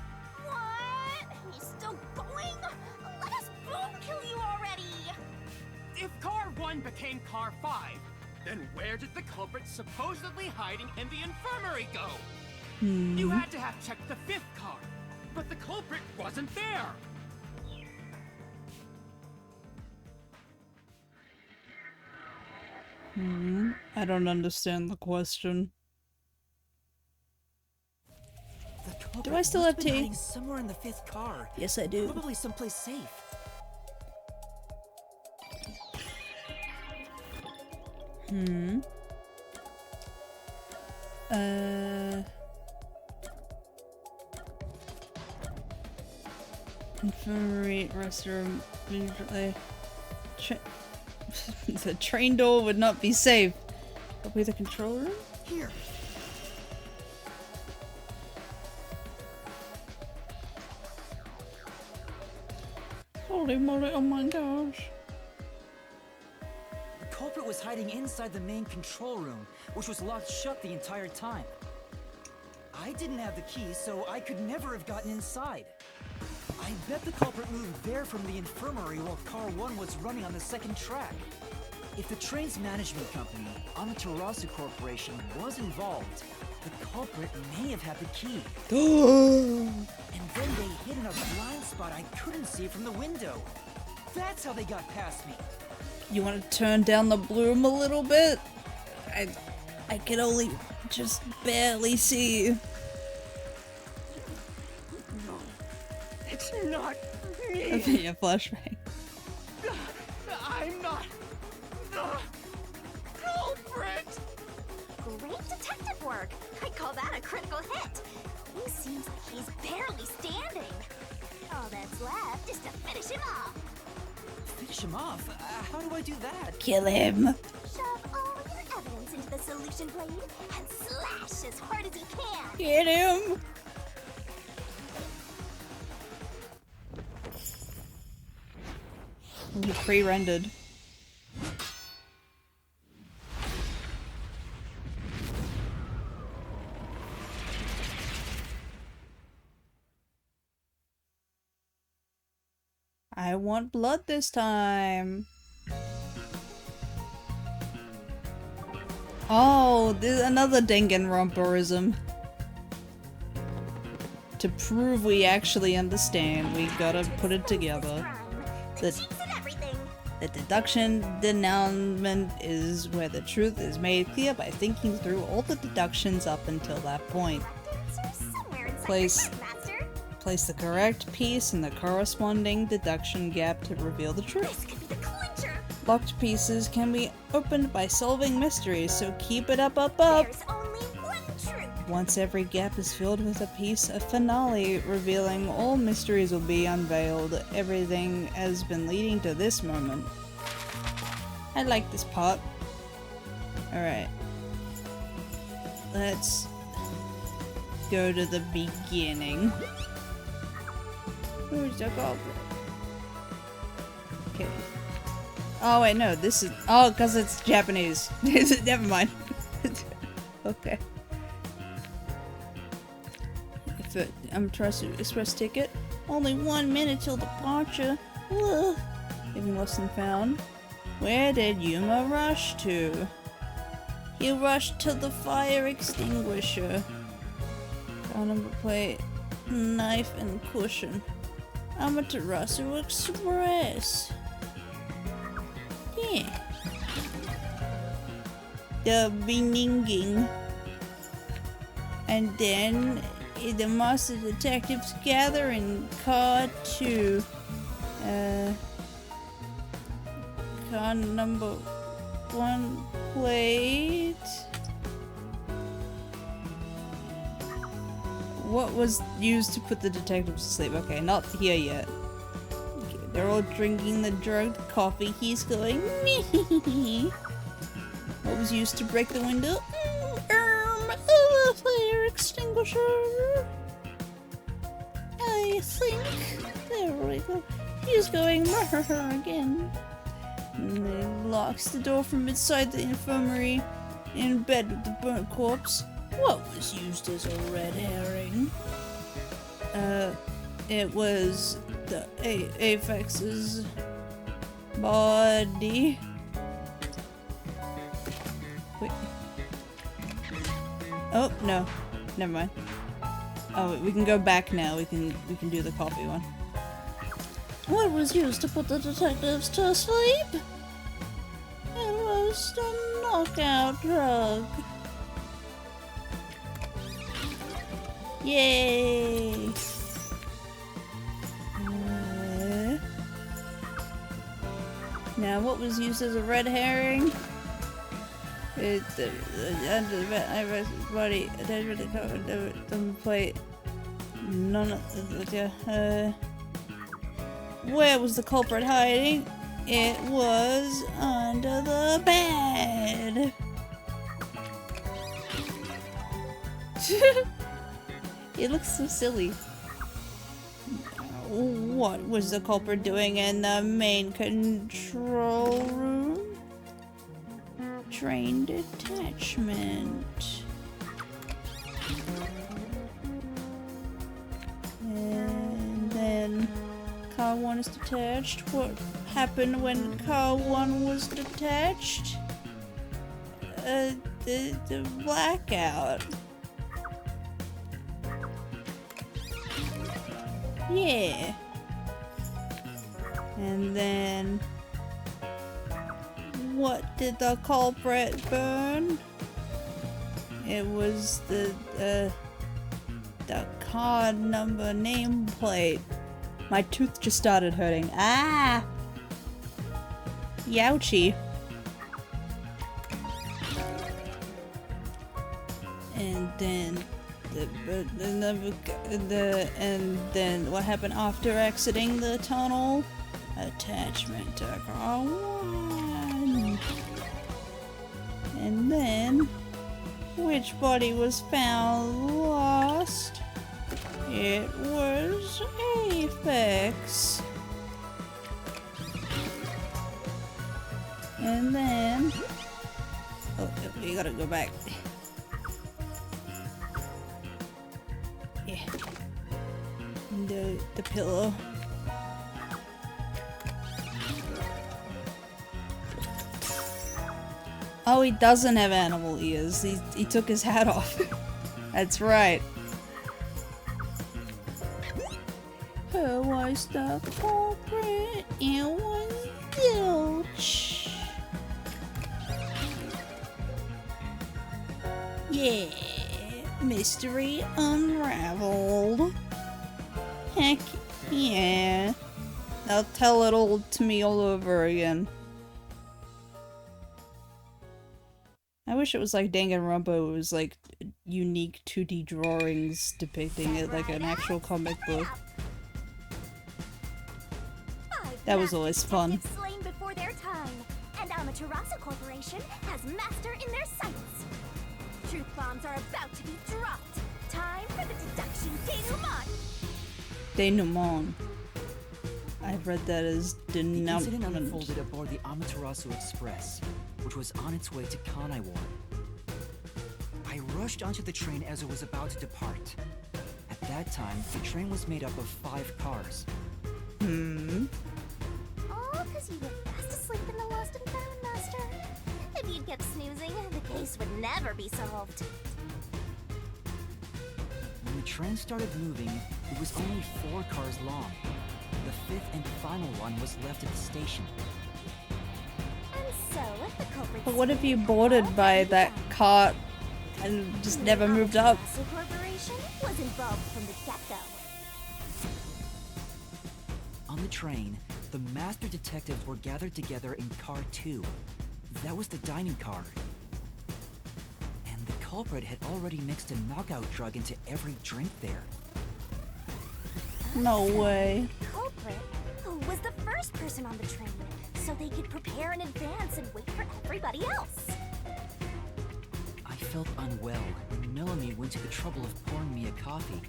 What? He's still going? Let us boom kill you already! If Car 1 became Car 5, then where did the culprit supposedly hiding in the infirmary go? You had to have checked the 5th car, but the culprit wasn't there! I don't understand the question. The culprit Do I still must have been tea? hiding somewhere in the 5th car. Yes, I do. Probably someplace safe. Infirmary, restroom, the train door would not be safe. Probably the control room? Here. Holy moly, oh my gosh. The culprit was hiding inside the main control room, which was locked shut the entire time. I didn't have the key, so I could never have gotten inside. I bet the culprit moved there from the infirmary while Car 1 was running on the 2nd track. If the train's management company, Amaterasu Corporation, was involved, the culprit may have had the key. And then they hid in a blind spot I couldn't see from the window. That's how they got past me. You want to turn down the bloom a little bit? I can only just barely see. No, it's not me. Okay, a flashbang. I'm not the culprit. Great detective work. I call that a critical hit. He seems like he's barely standing. All that's left is to finish him off. Finish him off? How do I do that? Kill him. Shove all your evidence into the solution blade and slash as hard as you can. Get him. Ooh, pre-rendered. I want blood this time. Oh, there's another Danganronpaism. To prove we actually understand, we gotta put it together. The cheats and everything. The deduction denouement is where the truth is made clear by thinking through all the deductions up until that point. Answer somewhere inside Place- your head, Master. Place the correct piece in the corresponding deduction gap to reveal the truth. This could be the clincher. Locked pieces can be opened by solving mysteries, so keep it up, up, up! There's only one truth. Once every gap is filled with a piece, a finale revealing all mysteries will be unveiled. Everything has been leading to this moment. I like this part. Alright. Let's go to the beginning. Who's the culprit? Okay. Oh wait, no, this is- oh, because it's Japanese. Never mind. Okay. I'm trying to express ticket. Only 1 minute till departure. Ugh. Getting lost and found. Where did Yuma rush to? He rushed to the fire extinguisher. Car number plate, knife and cushion. Amaterasu Express. Yeah. The beninging. And then the master detectives gather in car 2. Car number 1 plate. What was used to put the detectives to sleep? Okay, not here yet. Okay, they're all drinking the drugged coffee. He's going, me. What was used to break the window? Fire extinguisher. I think. There we go. He's going again. And he locks the door from inside the infirmary. In bed with the burnt corpse. What was used as a red herring? It was the Aphex's body. Wait. Oh, no. Never mind. Oh, wait, we can go back now. We can do the coffee one. What was used to put the detectives to sleep? It was the knockout drug. Yay! Now, what was used as a red herring? It's the body the plate. None of the where was the culprit hiding? It was under the bed. It looks so silly. What was the culprit doing in the main control room? Train detachment. And then car 1 is detached. What happened when car 1 was detached? The blackout. Yeah. And then... what did the culprit burn? It was the card number nameplate. My tooth just started hurting. Ah! Youchie. And then and then what happened after exiting the tunnel? Attachment to car 1. And then which body was found lost? It was Apex. And then oh, we gotta go back. Yeah. The pillow. Oh, he doesn't have animal ears. He took his hat off. That's right. Who was the culprit? It was Zilch. Yeah, mystery unraveled. Heck yeah. Now tell it all to me all over again. I wish it was like Danganronpa. It was like unique 2D drawings depicting it like an actual comic book. That was always fun. Slain before their time, and Amaterasu Corporation has master in their sights. Truth bombs are about to be dropped. Time for the deduction denouement. Denouement. I've read that as The incident denouement. unfolded aboard the Amaterasu Express, which was on its way to Kanaiwan. I rushed onto the train as it was about to depart. At that time, the train was made up of 5 cars. All because you were fast asleep in the lost and found, Master. If you'd kept snoozing, the case would never be solved. When the train started moving, it was only 4 cars long. The 5th and final one was left at the station. And so, if the culprit... But what if you boarded by that cart and just never moved up? The Corporation was involved from the get-go. On the train, the master detectives were gathered together in car 2. That was the dining car. And the culprit had already mixed a knockout drug into every drink there. No way. The culprit was the first person on the train, so they could prepare in advance and wait for everybody else. I felt unwell, and Melanie went to the trouble of pouring me a coffee.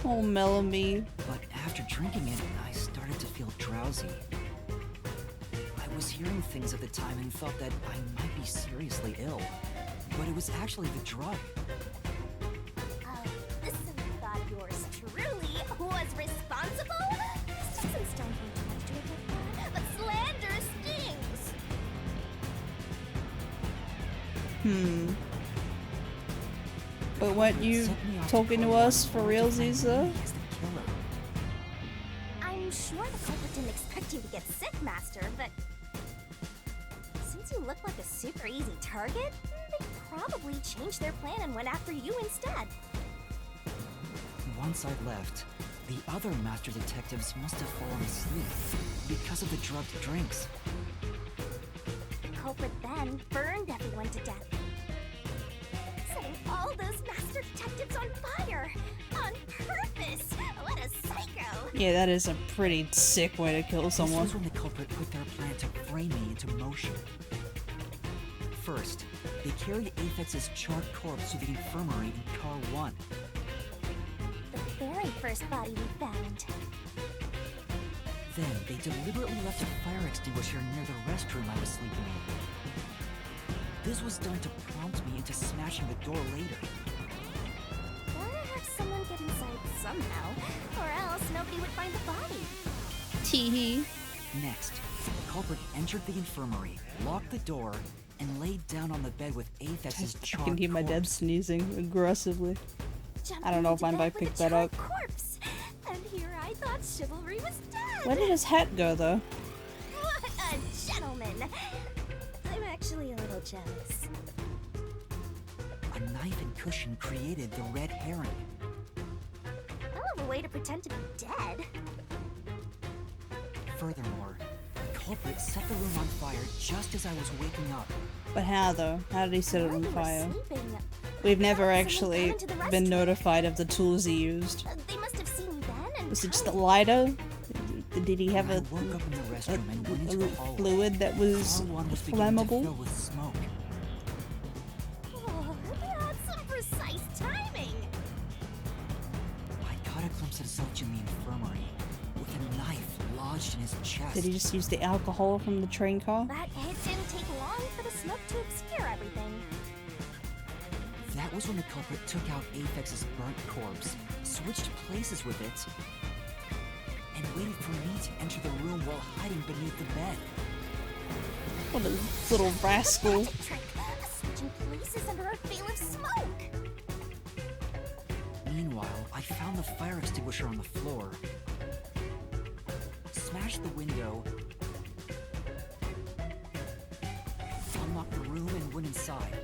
Oh, Melanie. But after drinking it, I started to feel drowsy. I was hearing things at the time and thought that I might be seriously ill. But it was actually the drug. Oh, this thought yours truly was responsible? Sticks and stones won't do much to a good man, but slander stings. But weren't you Sent me off talking to Car us 1 for to reals, find Isa? me as the killer. I'm sure the culprit didn't expect you to get sick, Master, but since you look like a super easy target, they probably changed their plan and went after you instead. Once I left, the other master detectives must have fallen asleep because of the drugged drinks. The culprit then burned everyone to death, setting all those master detectives on fire on purpose. What a psycho! Yeah, that is a pretty sick way to kill someone. This was when the culprit put their plan to frame me into motion. First, they carried Aphex's charred corpse to the infirmary in car 1. The very first body we found. Then, they deliberately left a fire extinguisher near the restroom I was sleeping in. This was done to prompt me into smashing the door later. Gotta have someone get inside somehow, or else nobody would find the body. Teehee. Next, the culprit entered the infirmary, locked the door, and laid down on the bed with Aphex's I charred can hear my dad corpse. sneezing aggressively. Jumped I don't know if into I bed with picked a that charred up. corpse. And here I thought chivalry was dead. Where did his hat go, though? I'm actually a little jealous. A knife and cushion created the red herring. Hell of a way to pretend to be dead. Furthermore, the culprit set the room on fire just as I was waking up. But how though? How did he set it While on you were fire? sleeping, We've never someone actually got into the been restroom. notified of the tools he used. They must have seen me then and Was it just a hurried. lighter? Did he have I a, woke up in the restroom and went into a the hallway. fluid that was Car 1 was beginning to fill flammable? with smoke. Oh, that's some precise timing. I caught a glimpse of Zilch in the infirmary, with a knife lodged in his chest. Did he just use the alcohol from the train car? That hit didn't take long for the smoke to obscure everything. That was when the culprit took out Aphex's burnt corpse, switched places with it, and waited for me to enter the room while hiding beneath the bed. What a little rascal. Magic trick, switching places under a veil of smoke. Meanwhile, I found the fire extinguisher on the floor, smashed the window, unlocked the room, and went inside.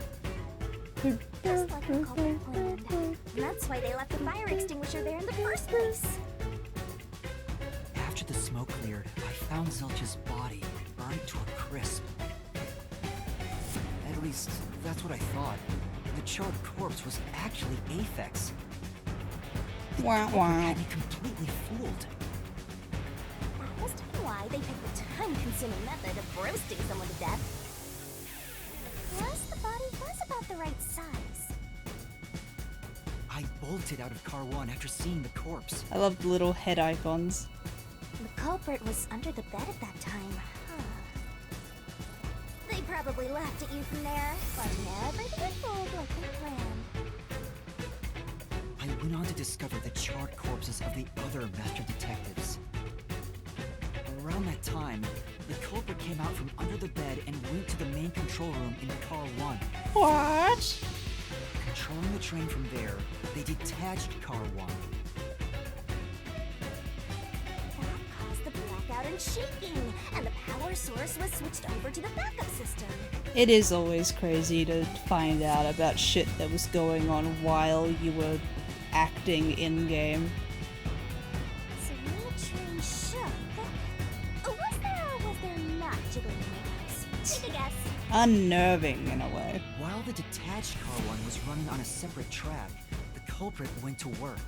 Just like the culprit planned. And that's why they left the fire extinguisher there in the first place. After the smoke cleared, I found Zilch's body, burnt to a crisp. At least, that's what I thought. The charred corpse was actually Aphex. Wah wah. Had me completely fooled. That must have been why they picked the time-consuming method of roasting someone to death. Plus, the body was about the right size. I bolted out of car 1 after seeing the corpse. I love the little head icons. The culprit was under the bed at that time, huh? They probably laughed at you from there, but never did it fold like they planned. I went on to discover the charred corpses of the other master detectives. Around that time, the culprit came out from under the bed and went to the main control room in car 1. What? Controlling the train from there, they detached car 1. That caused the blackout and shaking, and the power source was switched over to the backup system. It is always crazy to find out about shit that was going on while you were acting in-game. So when the train shook, was there or was there not jiggling wheels? Take a guess. Unnerving in a way. While the detached car 1 was running on a separate track, the culprit went to work.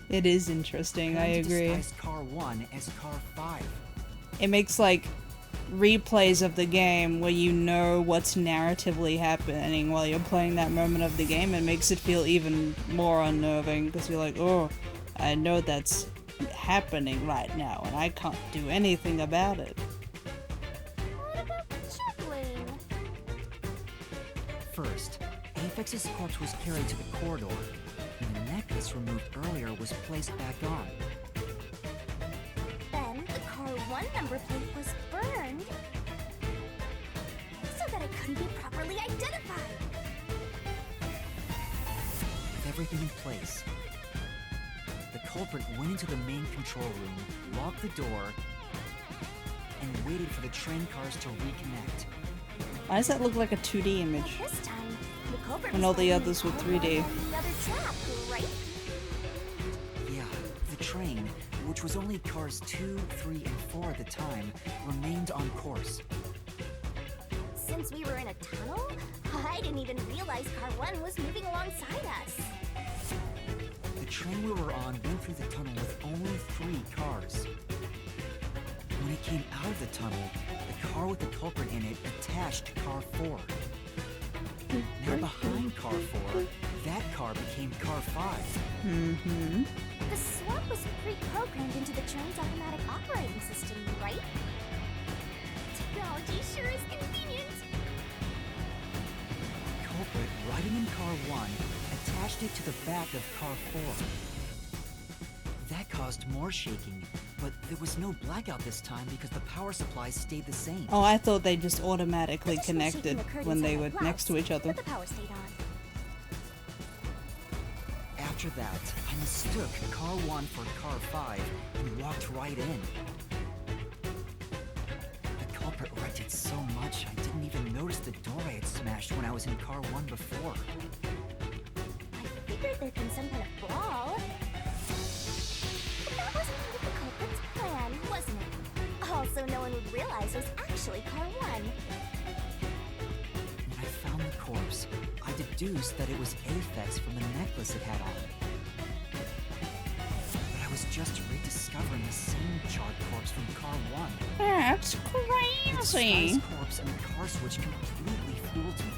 It is interesting, I Trying to agree. disguise car 1 as car 5. It makes like replays of the game where you know what's narratively happening while you're playing that moment of the game. It makes it feel even more unnerving because you're like, oh, I know that's happening right now and I can't do anything about it. What about the juggling? First, Aphex's corpse was carried to the corridor, and the necklace removed earlier was placed back on. Then the car 1 number plate was burned so that it couldn't be properly identified. With everything in place, the culprit went into the main control room, locked the door, and waited for the train cars to reconnect. Why does that look like a 2D image? But this time, the culprit When was all the finding others were car 3D. 1 on the other track, right? Yeah, the train, which was only cars 2, 3, and 4 at the time, remained on course. Since we were in a tunnel, I didn't even realize car 1 was moving alongside us. The train we were on went through the tunnel with only 3 cars. When it came out of the tunnel, the car with the culprit in it attached to car 4. Now behind car 4, that car became car 5. Mm-hmm. The swap was pre-programmed into the train's automatic operating system, right? Technology sure is convenient. The culprit, riding in car 1, attached it to the back of car 4. That caused more shaking, but there was no blackout this time because the power supply stayed the same. Oh, I thought they just automatically Additional shaking connected occurred when they inside were our blouse, next to each other. But the power stayed on. After that, I mistook car 1 for car 5 and walked right in. The culprit wrecked it so so much I didn't even notice the door I had smashed when I was in car 1 before. I figured there'd been some kind of brawl. But that wasn't part of the culprit's plan, wasn't it? Also, no one would realize it was actually car 1. When I found the corpse, I deduced that it was Aphex from the necklace it had on. But I was just rediscovering the same charred corpse from car 1. That's The crazy. disguised corpse and the car switch completely fooled me.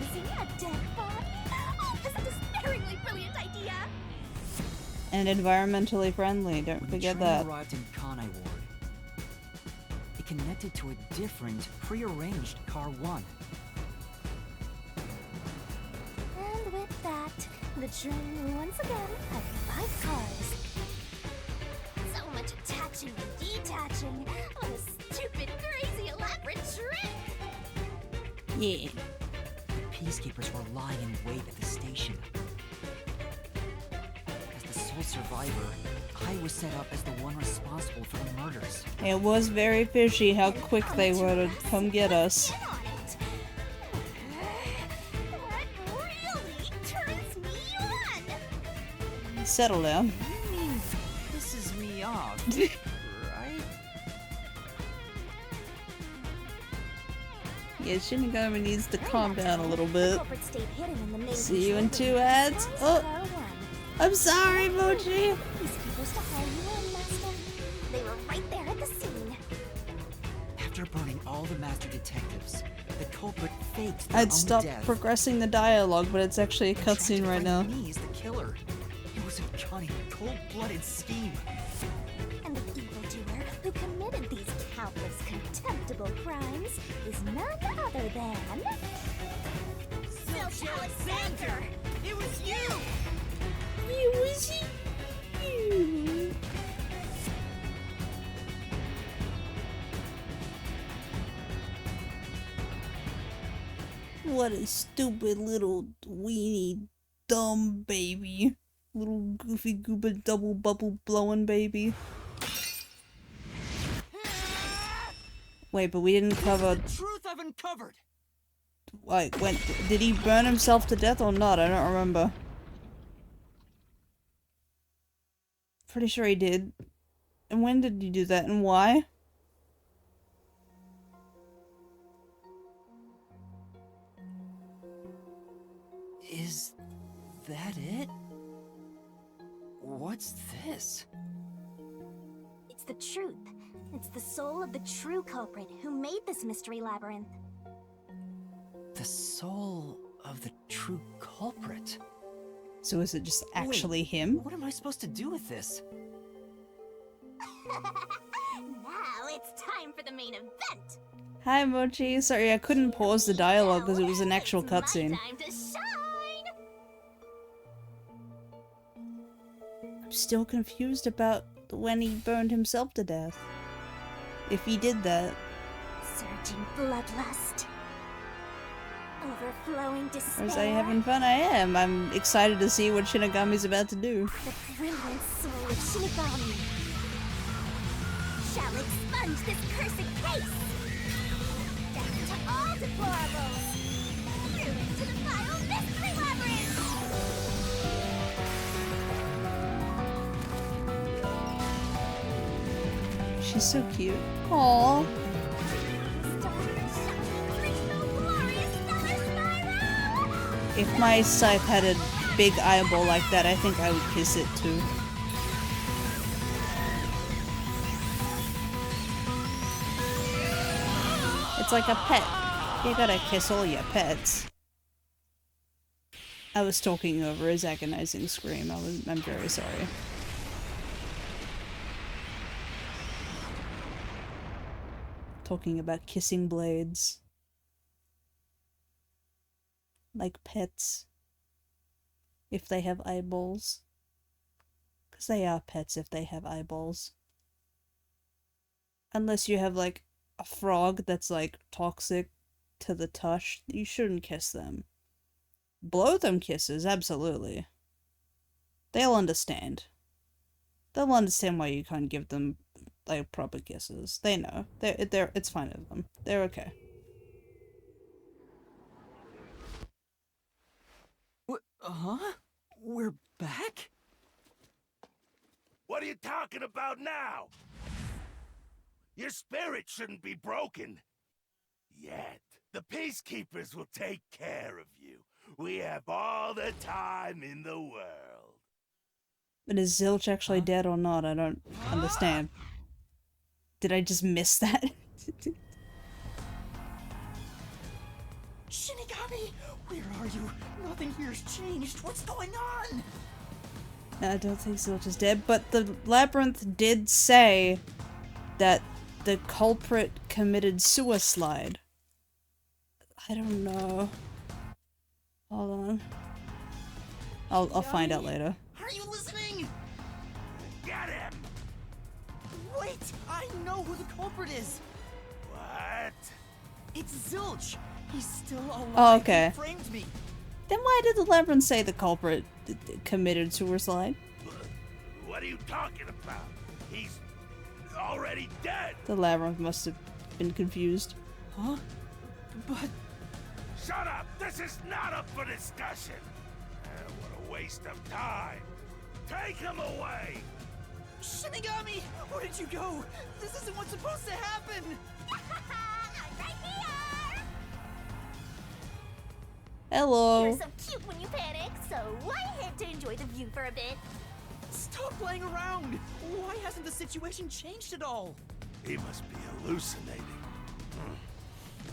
Using a dead body? Oh, that's a despairingly brilliant idea! And environmentally friendly, don't When forget the train that. arrived in Kanai Ward, it connected to a different, prearranged car 1. And with that, the train once again had 5 cars. So much attaching and detaching. What a stupid, crazy, elaborate trick! Yeah. The peacekeepers were lying in wait at the station. As the sole survivor, I was set up as the one responsible for the murders. It was very fishy how quick they were to come get us. In on it. What really turns me on? Settle down. You mean pisses me off, right? Yeah, Shinigami needs to During calm that down a time, little the bit. culprit stayed hidden in the main See you in control 2 room ads. as Oh, car 1. I'm sorry, Mochi. Peacekeepers to haul you in, Master. They were right there at the scene. After burning all the master detectives, the culprit faked their I'd own stop death. progressing the dialogue, but it's actually a and tried to cutscene right frame now. Me as the killer. It was a cunning, cold-blooded scheme. And the evildoer who committed these countless contemptible crimes is none other than... Zilch Alexander! It was you! It was you. What a stupid little weenie dumb baby. Little goofy gooba double bubble blowing baby. Wait, but we didn't cover, Truth I've uncovered! like, when, did he burn himself to death or not? I don't remember. Pretty sure he did. And when did he do that and why? Is that it? What's this? It's the truth. It's the soul of the true culprit who made this mystery labyrinth. The soul of the true culprit. So is it just actually Wait, him? What am I supposed to do with this? Now it's time for the main event. Hi Mochi, sorry I couldn't pause the dialogue because it was an actual It's my cutscene. time to shine. I'm still confused about when he burned himself to death. If he did that. Surging bloodlust. Overflowing despair. Was I having fun? I am. I'm excited to see what Shinigami's about to do. The brilliant soul of Shinigami shall expunge this cursed case. Death to all deplorables. Through to the final mystery labyrinth. She's so cute. Aww. If my scythe had a big eyeball like that, I think I would kiss it too. It's like a pet. You gotta kiss all your pets. I was talking over his agonizing scream. I'm very sorry. Talking about kissing blades. Like pets. If they have eyeballs. Because they are pets if they have eyeballs. Unless you have like a frog that's like toxic to the touch, you shouldn't kiss them. Blow them kisses, absolutely. They'll understand. They'll understand why you can't give them like proper kisses. They know. It's fine with them. They're okay. Huh? We're back? What are you talking about now? Your spirit shouldn't be broken. Yet. The Peacekeepers will take care of you. We have all the time in the world. But is Zilch actually dead or not? I don't understand. Did I just miss that? Shinigami! Where are you? Nothing here's changed. What's going on? I don't think Zilch is dead, but the labyrinth did say that the culprit committed suicide. I don't know. Hold on. I'll find out later. Are you listening? Get him! Wait! I know who the culprit is! What? It's Zilch! He's still alive. Oh, okay. He framed me. Then why did the labyrinth say the culprit committed suicide? What are you talking about? He's already dead. The labyrinth must have been confused. Huh? But... Shut up! This is not up for discussion. What a waste of time. Take him away. Shinigami! Where did you go? This isn't what's supposed to happen! I'm right here! Hello. You're so cute when you panic, so I had to enjoy the view for a bit. Stop playing around! Why hasn't the situation changed at all? He must be hallucinating.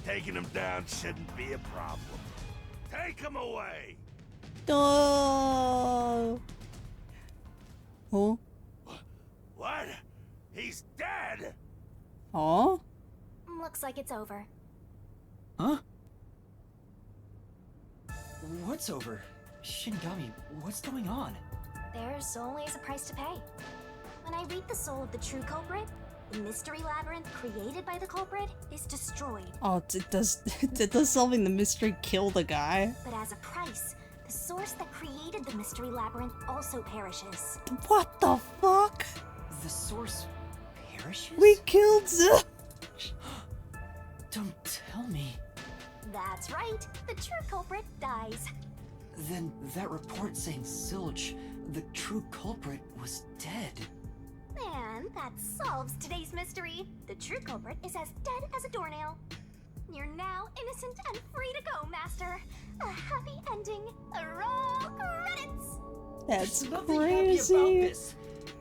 Taking him down shouldn't be a problem. Take him away. No. Huh? What? He's dead? Huh? Looks like it's over. Huh? What's over? Shinigami, what's going on? There's always a price to pay. When I read the soul of the true culprit, the mystery labyrinth created by the culprit is destroyed. Oh, does solving the mystery kill the guy? But as a price, the source that created the mystery labyrinth also perishes. What the fuck? The source perishes? We killed Zilch. Don't tell me. That's right, the true culprit dies. Then that report saying Zilch, the true culprit, was dead. And that solves today's mystery. The true culprit is as dead as a doornail. You're now innocent and free to go, Master. A happy ending. Roll credits. That's There's nothing happy about crazy. this.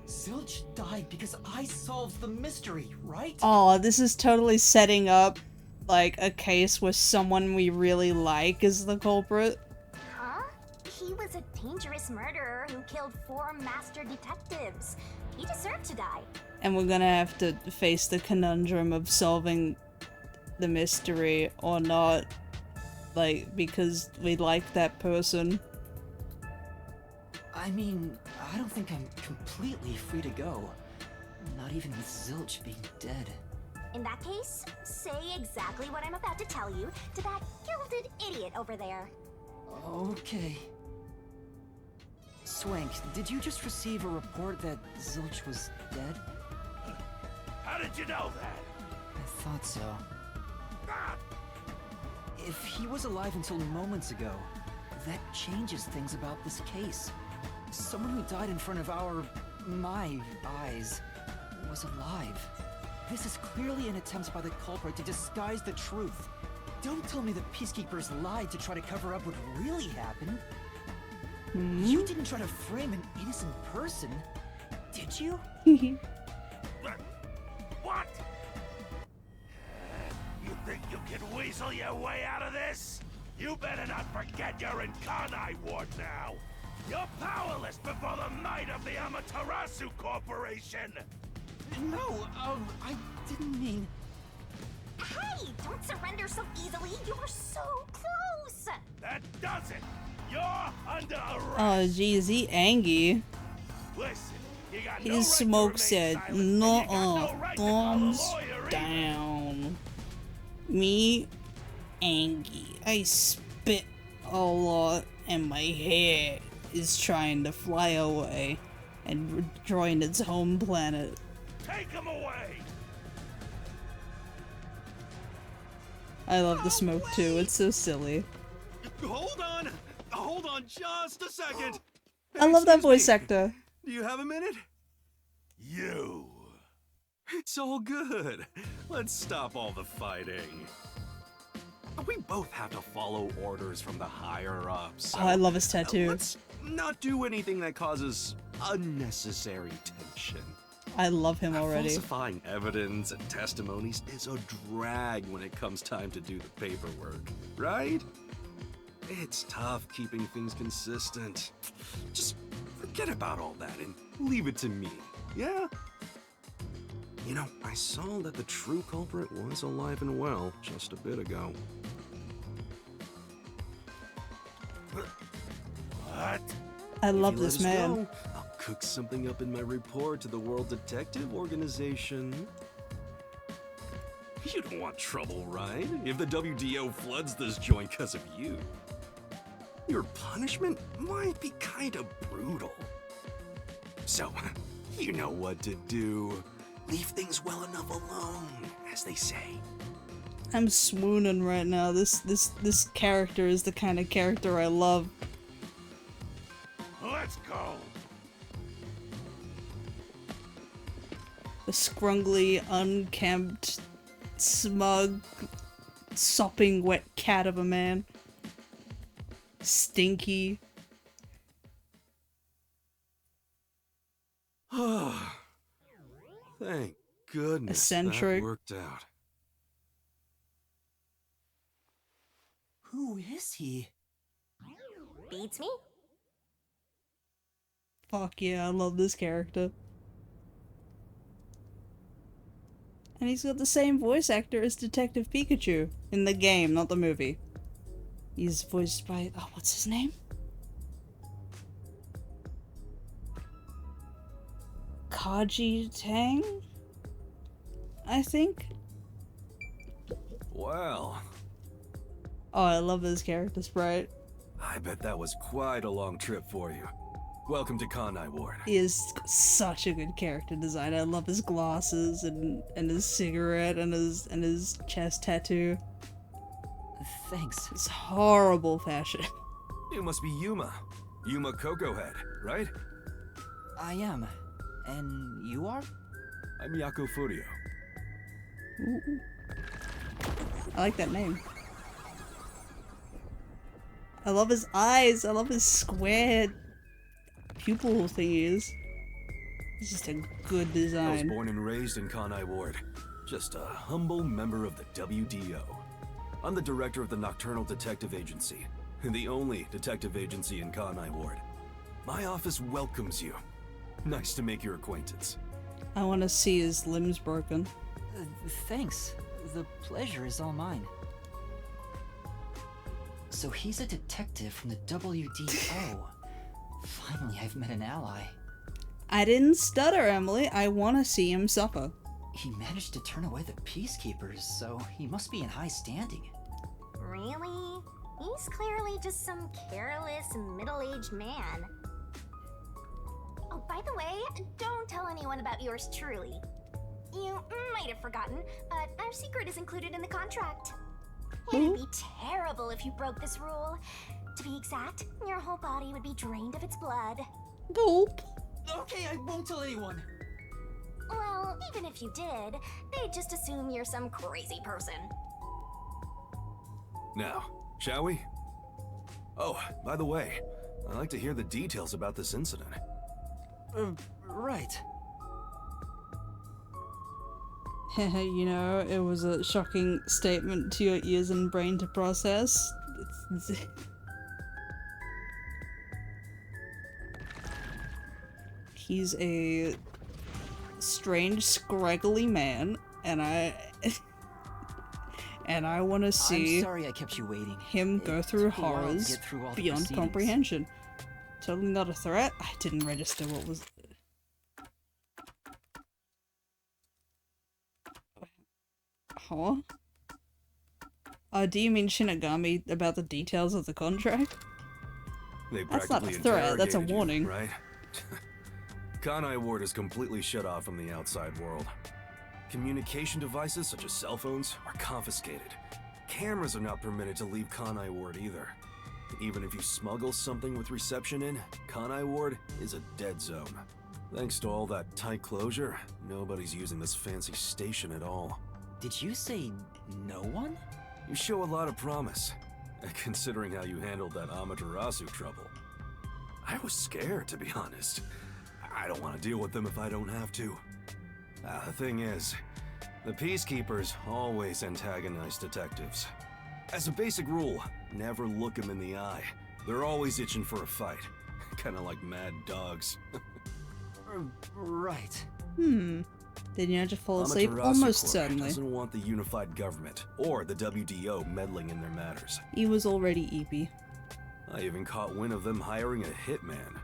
Zilch died because I solved the mystery, right? Oh, this is totally setting up like a case where someone we really like is the culprit. Huh? He was a dangerous murderer who killed 4 master detectives. He deserved to die. And we're gonna have to face the conundrum of solving the mystery or not. Like, because we like that person. I mean, I don't think I'm completely free to go. Not even with Zilch being dead. In that case, say exactly what I'm about to tell you to that gilded idiot over there. Okay. Swank, did you just receive a report that Zilch was dead? How did you know that? I thought so. Ah, If he was alive until moments ago, that changes things about this case. Someone who died in front of my eyes, was alive. This is clearly an attempt by the culprit to disguise the truth. Don't tell me the Peacekeepers lied to try to cover up what really happened. You didn't try to frame an innocent person, did you? what? You think you can weasel your way out of this? You better not forget you're in Kanai Ward now. You're powerless before the might of the Amaterasu Corporation. No, I didn't mean... Hey, don't surrender so easily. You're so close. That does it. You're under arrest. Oh jeez, he angry. Listen, you got no His right smoke to said, remain silent, and you got "No, no right to call a thumbs lawyer either." down." Me, angry. I spit a lot, and my hair is trying to fly away and rejoin its home planet. Take him away! I love the smoke too, it's so silly. Hold on just a second. I love that Excuse voice me. actor. Do you have a minute? You! It's all good. Let's stop all the fighting. We both have to follow orders from the higher-ups. Oh, I love his tattoo. Let's not do anything that causes unnecessary tension. I love him already. Falsifying evidence and testimonies is a drag when it comes time to do the paperwork, right? It's tough keeping things consistent. Just forget about all that and leave it to me, yeah? You know, I saw that the true culprit was alive and well just a bit ago. What? I love If you let this us man. go, I'll cook something up in my report to the World Detective Organization. You don't want trouble, right? If the WDO floods this joint because of you. Your punishment might be kind of brutal. So, you know what to do. Leave things well enough alone, as they say. I'm swooning right now. This character is the kind of character I love. Let's go! The scrungly, unkempt, smug, sopping wet cat of a man. Stinky. Thank goodness Eccentric. that worked out. Who is he? Beats me? Fuck yeah, I love this character. And he's got the same voice actor as Detective Pikachu in the game, not the movie. He's voiced by, oh, what's his name? Kaji Tang? I think? Well, Oh, I love this character sprite. I bet that was quite a long trip for you. Welcome to Kanai Ward. He is such a good character design. I love his glasses and his cigarette and his chest tattoo. Thanks. It's horrible fashion. You must be Yuma. Yuma Cocoa Head, right? I am. And you are? I'm Yako Furio. Ooh. I like that name. I love his eyes. I love his square pupil thingies. It's just a good I was design. born and raised in Kanai Ward. Just a humble member of the WDO. I'm the director of the Nocturnal Detective Agency, the only detective agency in Kanai Ward. My office welcomes you. Nice to make your acquaintance. I want to see his limbs broken. Thanks. The pleasure is all mine. So he's a detective from the WDO. Finally, I've met an ally. I didn't stutter, Emily. I want to see him suffer. He managed to turn away the peacekeepers, so he must be in high standing. Really? He's clearly just some careless, middle-aged man. Oh, by the way, don't tell anyone about yours truly. You might have forgotten, but our secret is included in the contract. It'd be terrible if you broke this rule. To be exact, your whole body would be drained of its blood. Gulp. Okay, I won't tell anyone. Well, even if you did, they'd just assume you're some crazy person. Now, shall we? Oh, by the way, I'd like to hear the details about this incident. Right. You know, it was a shocking statement to your ears and brain to process. He's a strange, scraggly man, and I want to see I'm sorry I kept you waiting. him go It through took a while to horrors get through all the beyond proceedings. comprehension. Totally not a threat. I didn't register what was. Huh? Do you mean Shinigami about the details of the contract? They That's not a practically threat, that's a interrogated you, warning. right? Kanai Ward is completely shut off from the outside world. Communication devices such as cell phones are confiscated. Cameras are not permitted to leave Kanai Ward either. Even if you smuggle something with reception in, Kanai Ward is a dead zone. Thanks to all that tight closure, nobody's using this fancy station at all. Did you say no one? You show a lot of promise, considering how you handled that Amaterasu trouble. I was scared, to be honest. I don't want to deal with them if I don't have to. The thing is, the Peacekeepers always antagonize detectives. As a basic rule, never look them in the eye. They're always itching for a fight. Kinda like mad dogs. Right. Did you just fall asleep? Amaterasu Almost Corp certainly. doesn't want the unified government or the WDO meddling in their matters. He was already EP. I even caught wind of them hiring a hitman.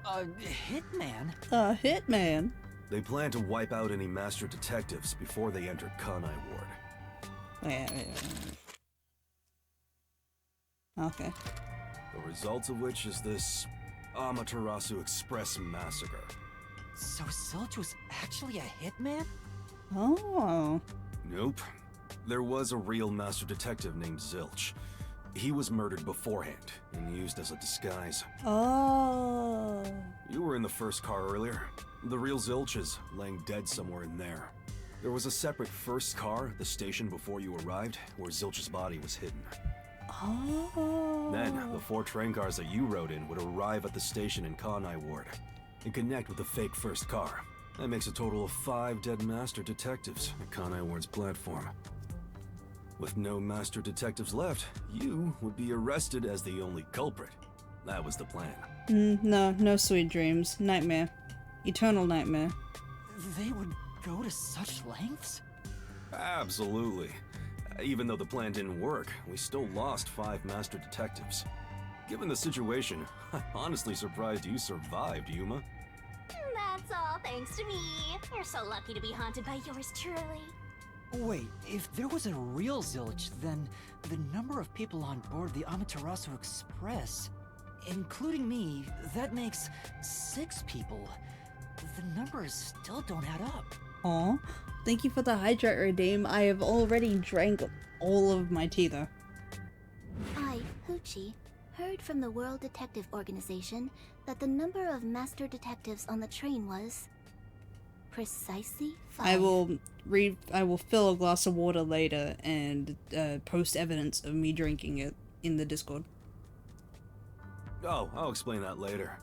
A hitman? A hitman? They plan to wipe out any master detectives before they enter Kanai Ward. Wait. Okay. The result of which is this Amaterasu Express massacre. So Zilch was actually a hitman? Oh. Nope. There was a real master detective named Zilch. He was murdered beforehand and used as a disguise. Oh. You were in the first car earlier. The real Zilch is laying dead somewhere in there. There was a separate first car at the station before you arrived where Zilch's body was hidden. Oh. Then, the 4 train cars that you rode in would arrive at the station in Kanai Ward and connect with the fake first car. That makes a total of 5 dead master detectives at Kanai Ward's platform. With no master detectives left, you would be arrested as the only culprit. That was the plan. No sweet dreams. Nightmare. Eternal nightmare. They would go to such lengths? Absolutely. Even though the plan didn't work, we still lost 5 master detectives. Given the situation, I'm honestly surprised you survived, Yuma. That's all thanks to me. You're so lucky to be haunted by yours truly. Wait, if there was a real Zilch, then the number of people on board the Amaterasu Express, including me, that makes 6 people. The numbers still don't add up. Aw. Thank you for the hydrate redeem. I have already drank all of my tea though. I, Hoochie, heard from the World Detective Organization that the number of master detectives on the train was precisely 5. I will fill a glass of water later and post evidence of me drinking it in the Discord. Oh, I'll explain that later.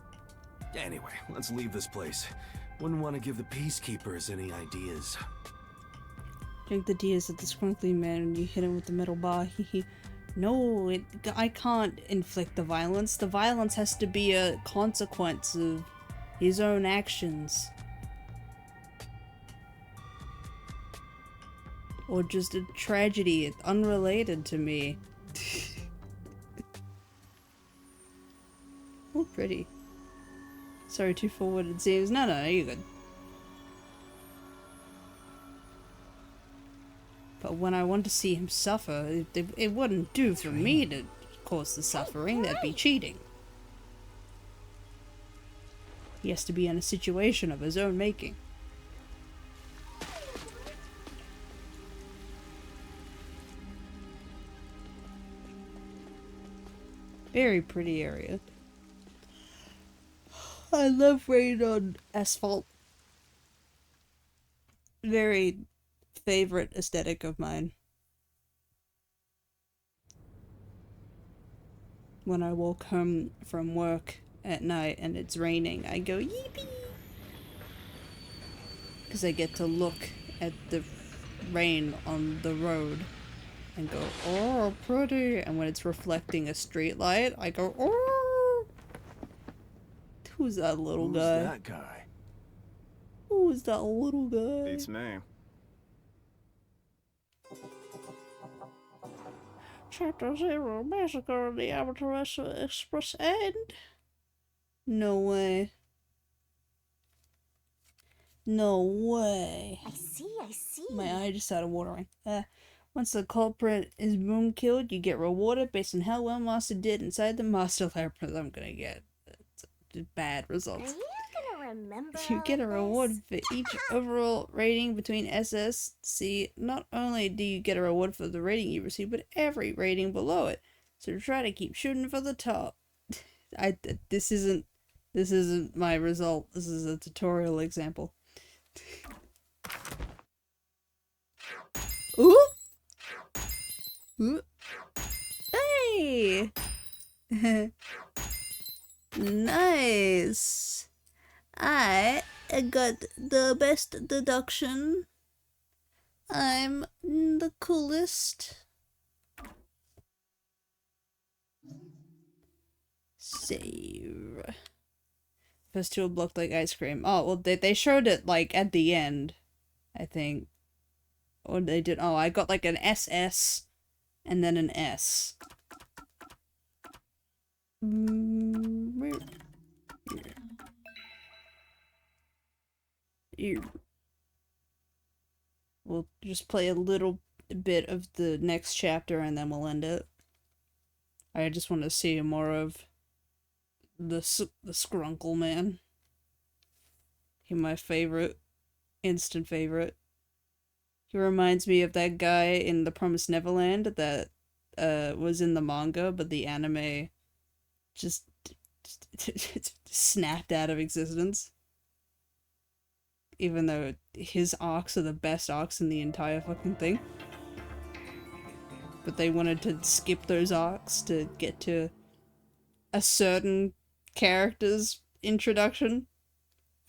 Anyway, let's leave this place. Wouldn't want to give the Peacekeepers any ideas. Drink the tea as a disgruntling man and you hit him with the metal bar. No, I can't inflict the violence. The violence has to be a consequence of his own actions. Or just a tragedy unrelated to me. Oh, pretty. Sorry, too forward it seems. No, you're good. But when I want to see him suffer, it wouldn't do for me to cause the suffering. That'd be cheating. He has to be in a situation of his own making. Very pretty area. I love rain on asphalt. Very favorite aesthetic of mine. When I walk home from work at night and it's raining, I go yippee! Because I get to look at the rain on the road and go, oh, pretty! And when it's reflecting a street light, I go, oh! Who's that little guy? Who's that guy? Who's that little guy? Beats me. Chapter 0, Massacre on the Amaterasu Express End. No way. No way. I see. My eye just started watering. Once the culprit is boom killed, you get rewarded based on how well Master did inside the Master Labyrinth. I'm gonna get bad results. remember You all get a of reward this? for each overall rating between SSC. Not only do you get a reward for the rating you receive, but every rating below it. So try to keep shooting for the top. This isn't my result. This is a tutorial example. Ooh! Ooh! Hey! Nice! I got the best deduction. I'm the coolest. Save. First two looked like ice cream. Oh, well, they showed it, like, at the end, I think. Or they did. Oh, I got, like, an SS and then an S. Here. We'll just play a little bit of the next chapter and then we'll end it. I just want to see more of the Skrunkle Man. He's my favorite. Instant favorite. He reminds me of that guy in The Promised Neverland that was in the manga, but the anime just snapped out of existence. Even though his arcs are the best arcs in the entire fucking thing. But they wanted to skip those arcs to get to a certain character's introduction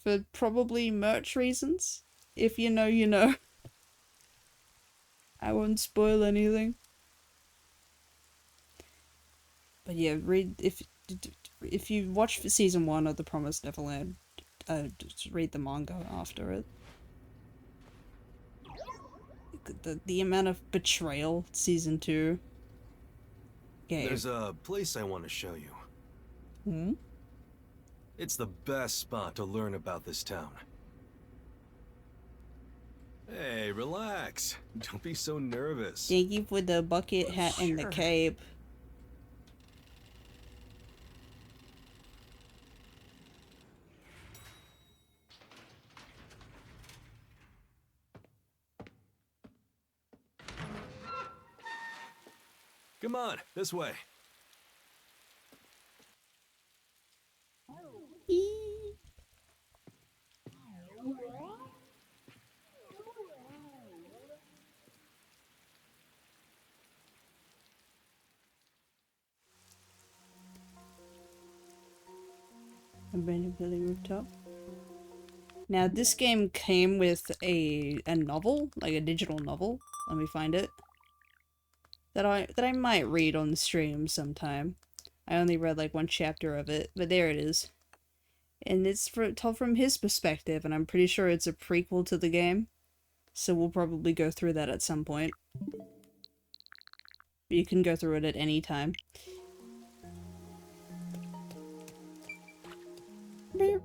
for probably merch reasons. If you know, you know. I won't spoil anything. But yeah, read if you watch season 1 of The Promised Neverland, just read the manga after it. The amount of betrayal season 2 gave. There's a place I want to show you. Hmm? It's the best spot to learn about this town. Hey, relax. Don't be so nervous. Thank you for the bucket hat and the Sure. cape. Come on, this way. Eee. Abandoned building rooftop. Now this game came with a novel, like a digital novel. Let me find it. That I might read on the stream sometime. I only read like one chapter of it, but there it is. And it's told from his perspective, and I'm pretty sure it's a prequel to the game. So we'll probably go through that at some point. You can go through it at any time. Beep.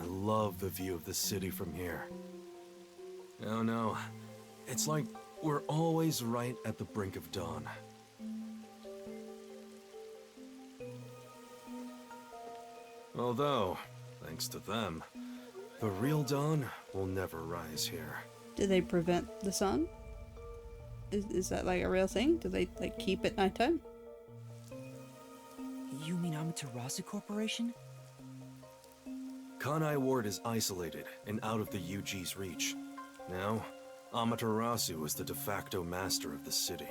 I love the view of the city from here. Oh no, it's like we're always right at the brink of dawn. Although, thanks to them, the real dawn will never rise here. Do they prevent the sun? Is that like a real thing? Do they like keep it nighttime? You mean Amaterasu Corporation? Kanai Ward is isolated and out of the UG's reach. Now, Amaterasu is the de facto master of the city.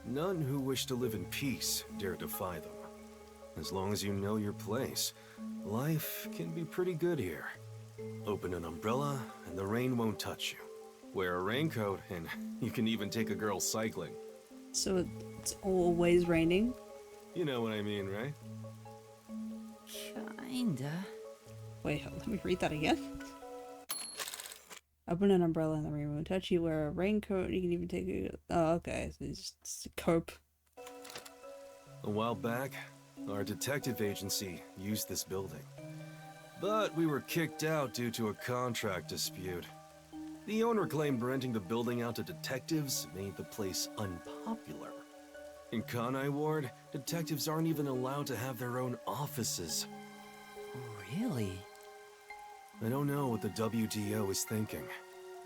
None who wish to live in peace dare defy them. As long as you know your place, life can be pretty good here. Open an umbrella and the rain won't touch you. Wear a raincoat and you can even take a girl cycling. So it's always raining? You know what I mean, right? Kinda. Wait, let me read that again. Open an umbrella and the rain won't touch you. Wear a raincoat. You can even take a... Oh, okay. So it's just a cope. A while back, our detective agency used this building. But we were kicked out due to a contract dispute. The owner claimed renting the building out to detectives made the place unpopular. In Kanai Ward, detectives aren't even allowed to have their own offices. Really? I don't know what the WDO is thinking,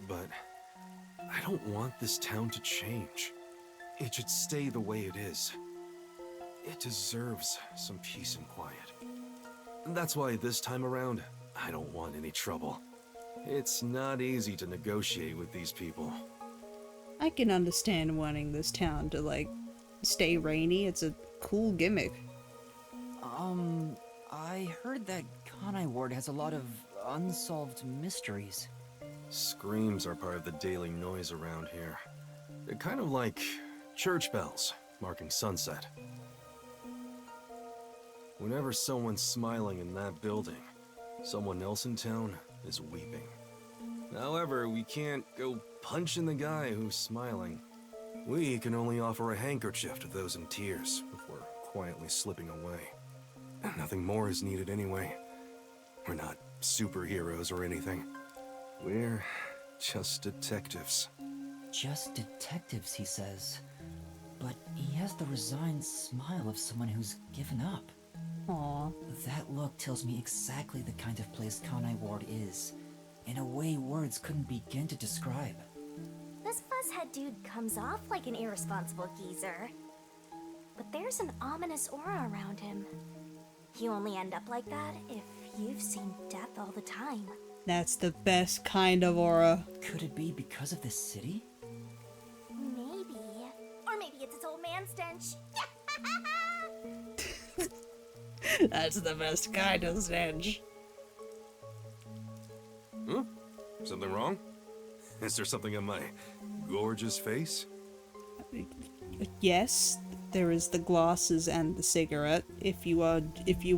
but I don't want this town to change. It should stay the way it is. It deserves some peace and quiet. That's why this time around, I don't want any trouble. It's not easy to negotiate with these people. I can understand wanting this town to, like, stay rainy. It's a cool gimmick. I heard that Kanai Ward has a lot of unsolved mysteries. Screams are part of the daily noise around here. They're kind of like church bells marking sunset. Whenever someone's smiling in that building, someone else in town is weeping. However, we can't go punching the guy who's smiling. We can only offer a handkerchief to those in tears if we're quietly slipping away. Nothing more is needed anyway. We're not superheroes or anything. We're just detectives. Just detectives, he says. But he has the resigned smile of someone who's given up. Aw. That look tells me exactly the kind of place Kanai Ward is, in a way words couldn't begin to describe. This fuzzhead dude comes off like an irresponsible geezer. But there's an ominous aura around him. You only end up like that if you've seen death all the time. That's the best kind of aura. Could it be because of this city? Maybe. Or maybe it's its old man stench. That's the best kind of stench. Huh? Something wrong? Is there something on my gorgeous face? Yes, there is the glasses and the cigarette, if you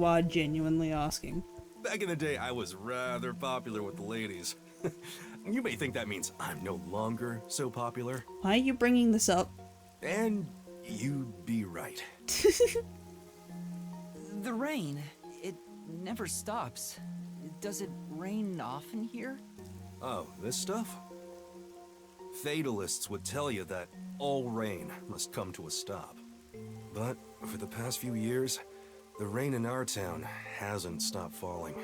are genuinely asking. Back in the day, I was rather popular with the ladies. You may think that means I'm no longer so popular. Why are you bringing this up? And you'd be right. The rain, it never stops. Does it rain often here? Oh, this stuff? Fatalists would tell you that all rain must come to a stop. But for the past few years, the rain in our town hasn't stopped falling.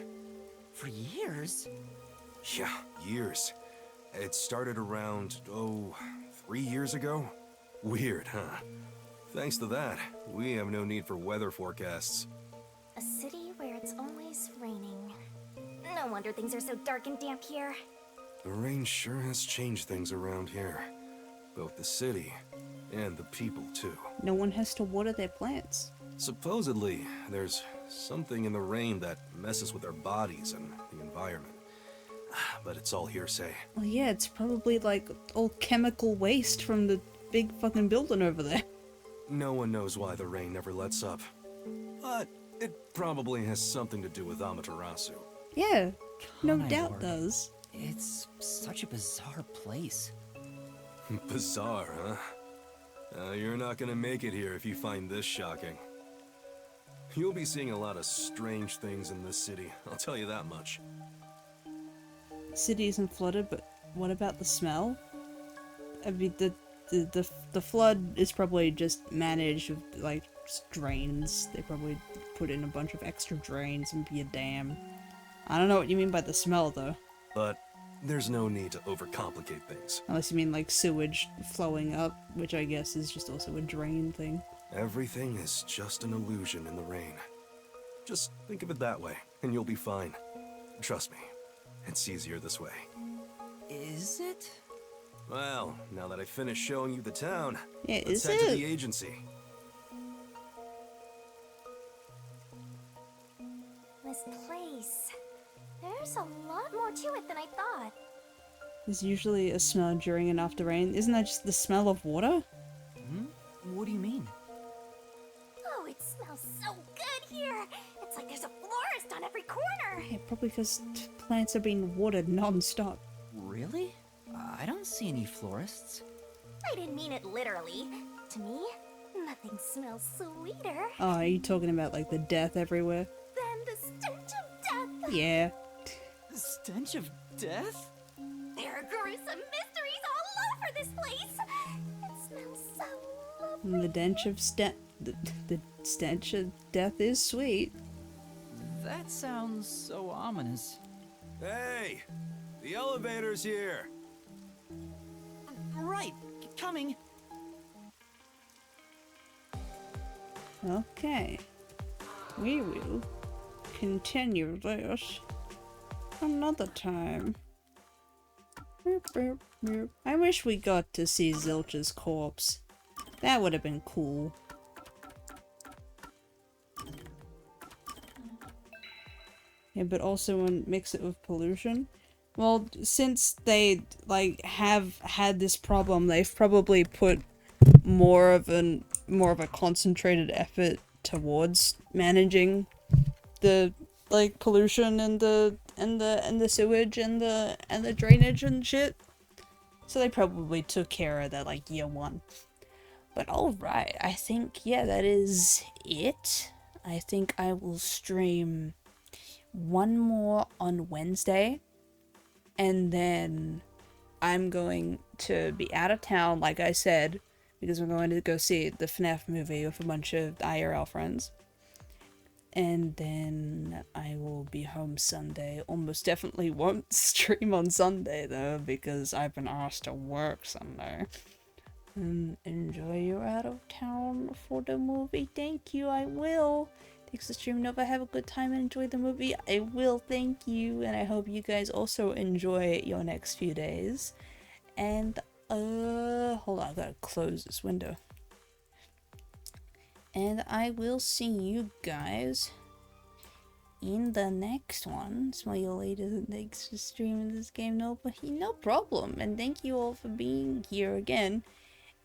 For years? Yeah, years. It started around, 3 years ago? Weird, huh? Thanks to that, we have no need for weather forecasts. A city where it's always raining. No wonder things are so dark and damp here. The rain sure has changed things around here. Both the city and the people, too. No one has to water their plants. Supposedly, there's something in the rain that messes with our bodies and the environment. But it's all hearsay. Well, yeah, it's probably like all chemical waste from the big fucking building over there. No one knows why the rain never lets up. But it probably has something to do with Amaterasu. Yeah, no Kanai doubt Ward. does. It's such a bizarre place. Bizarre, huh? You're not gonna make it here if you find this shocking. You'll be seeing a lot of strange things in this city, I'll tell you that much. City isn't flooded, but what about the smell? I mean, the flood is probably just managed with, like, drains. They probably put in a bunch of extra drains and be a dam. I don't know what you mean by the smell, though. But there's no need to overcomplicate things. Unless you mean, like, sewage flowing up, which I guess is just also a drain thing. Everything is just an illusion in the rain. Just think of it that way, and you'll be fine. Trust me, it's easier this way. Is it? Well, now that I finished showing you the town, Yeah, let's is head to it? the agency. This place. There's a lot more to it than I thought. There's usually a smell during and after rain. Isn't that just the smell of water? What do you mean? Oh, it smells so good here. It's like there's a florist on every corner. Yeah, probably because plants are being watered non-stop. Really? I don't see any florists. I didn't mean it literally. To me, nothing smells sweeter Oh, are you talking about, like, the death everywhere? than the stench of death. Yeah. Stench of death? There are gruesome mysteries all over this place. It smells so And the stench of death is sweet. That sounds so ominous. Hey! The elevator's here! Right, coming. Okay. We will continue this another time. I wish we got to see Zilch's corpse. That would have been cool. Yeah, but also mix it with pollution. Well, since they like have had this problem, they've probably put more of a concentrated effort towards managing the like pollution and the sewage and the drainage and shit. So they probably took care of that like year one. But alright, I think, yeah, that is it. I think I will stream one more on Wednesday. And then I'm going to be out of town, like I said, because we're going to go see the FNAF movie with a bunch of IRL friends. And then I will be home Sunday. Almost definitely won't stream on Sunday though, because I've been asked to work Sunday. Enjoy your out of town for the movie. Thank you, I will. Thanks for streaming over. Have a good time and enjoy the movie. I will, thank you. And I hope you guys also enjoy your next few days. And, hold on, I gotta close this window. And I will see you guys in the next one. Smell you later. Thanks for streaming this game. No problem. And thank you all for being here again.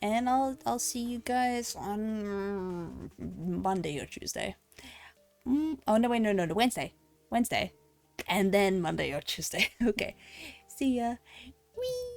And I'll see you guys on Monday or Tuesday. Oh no, wait, no, Wednesday. And then Monday or Tuesday. Okay. See ya. Whee!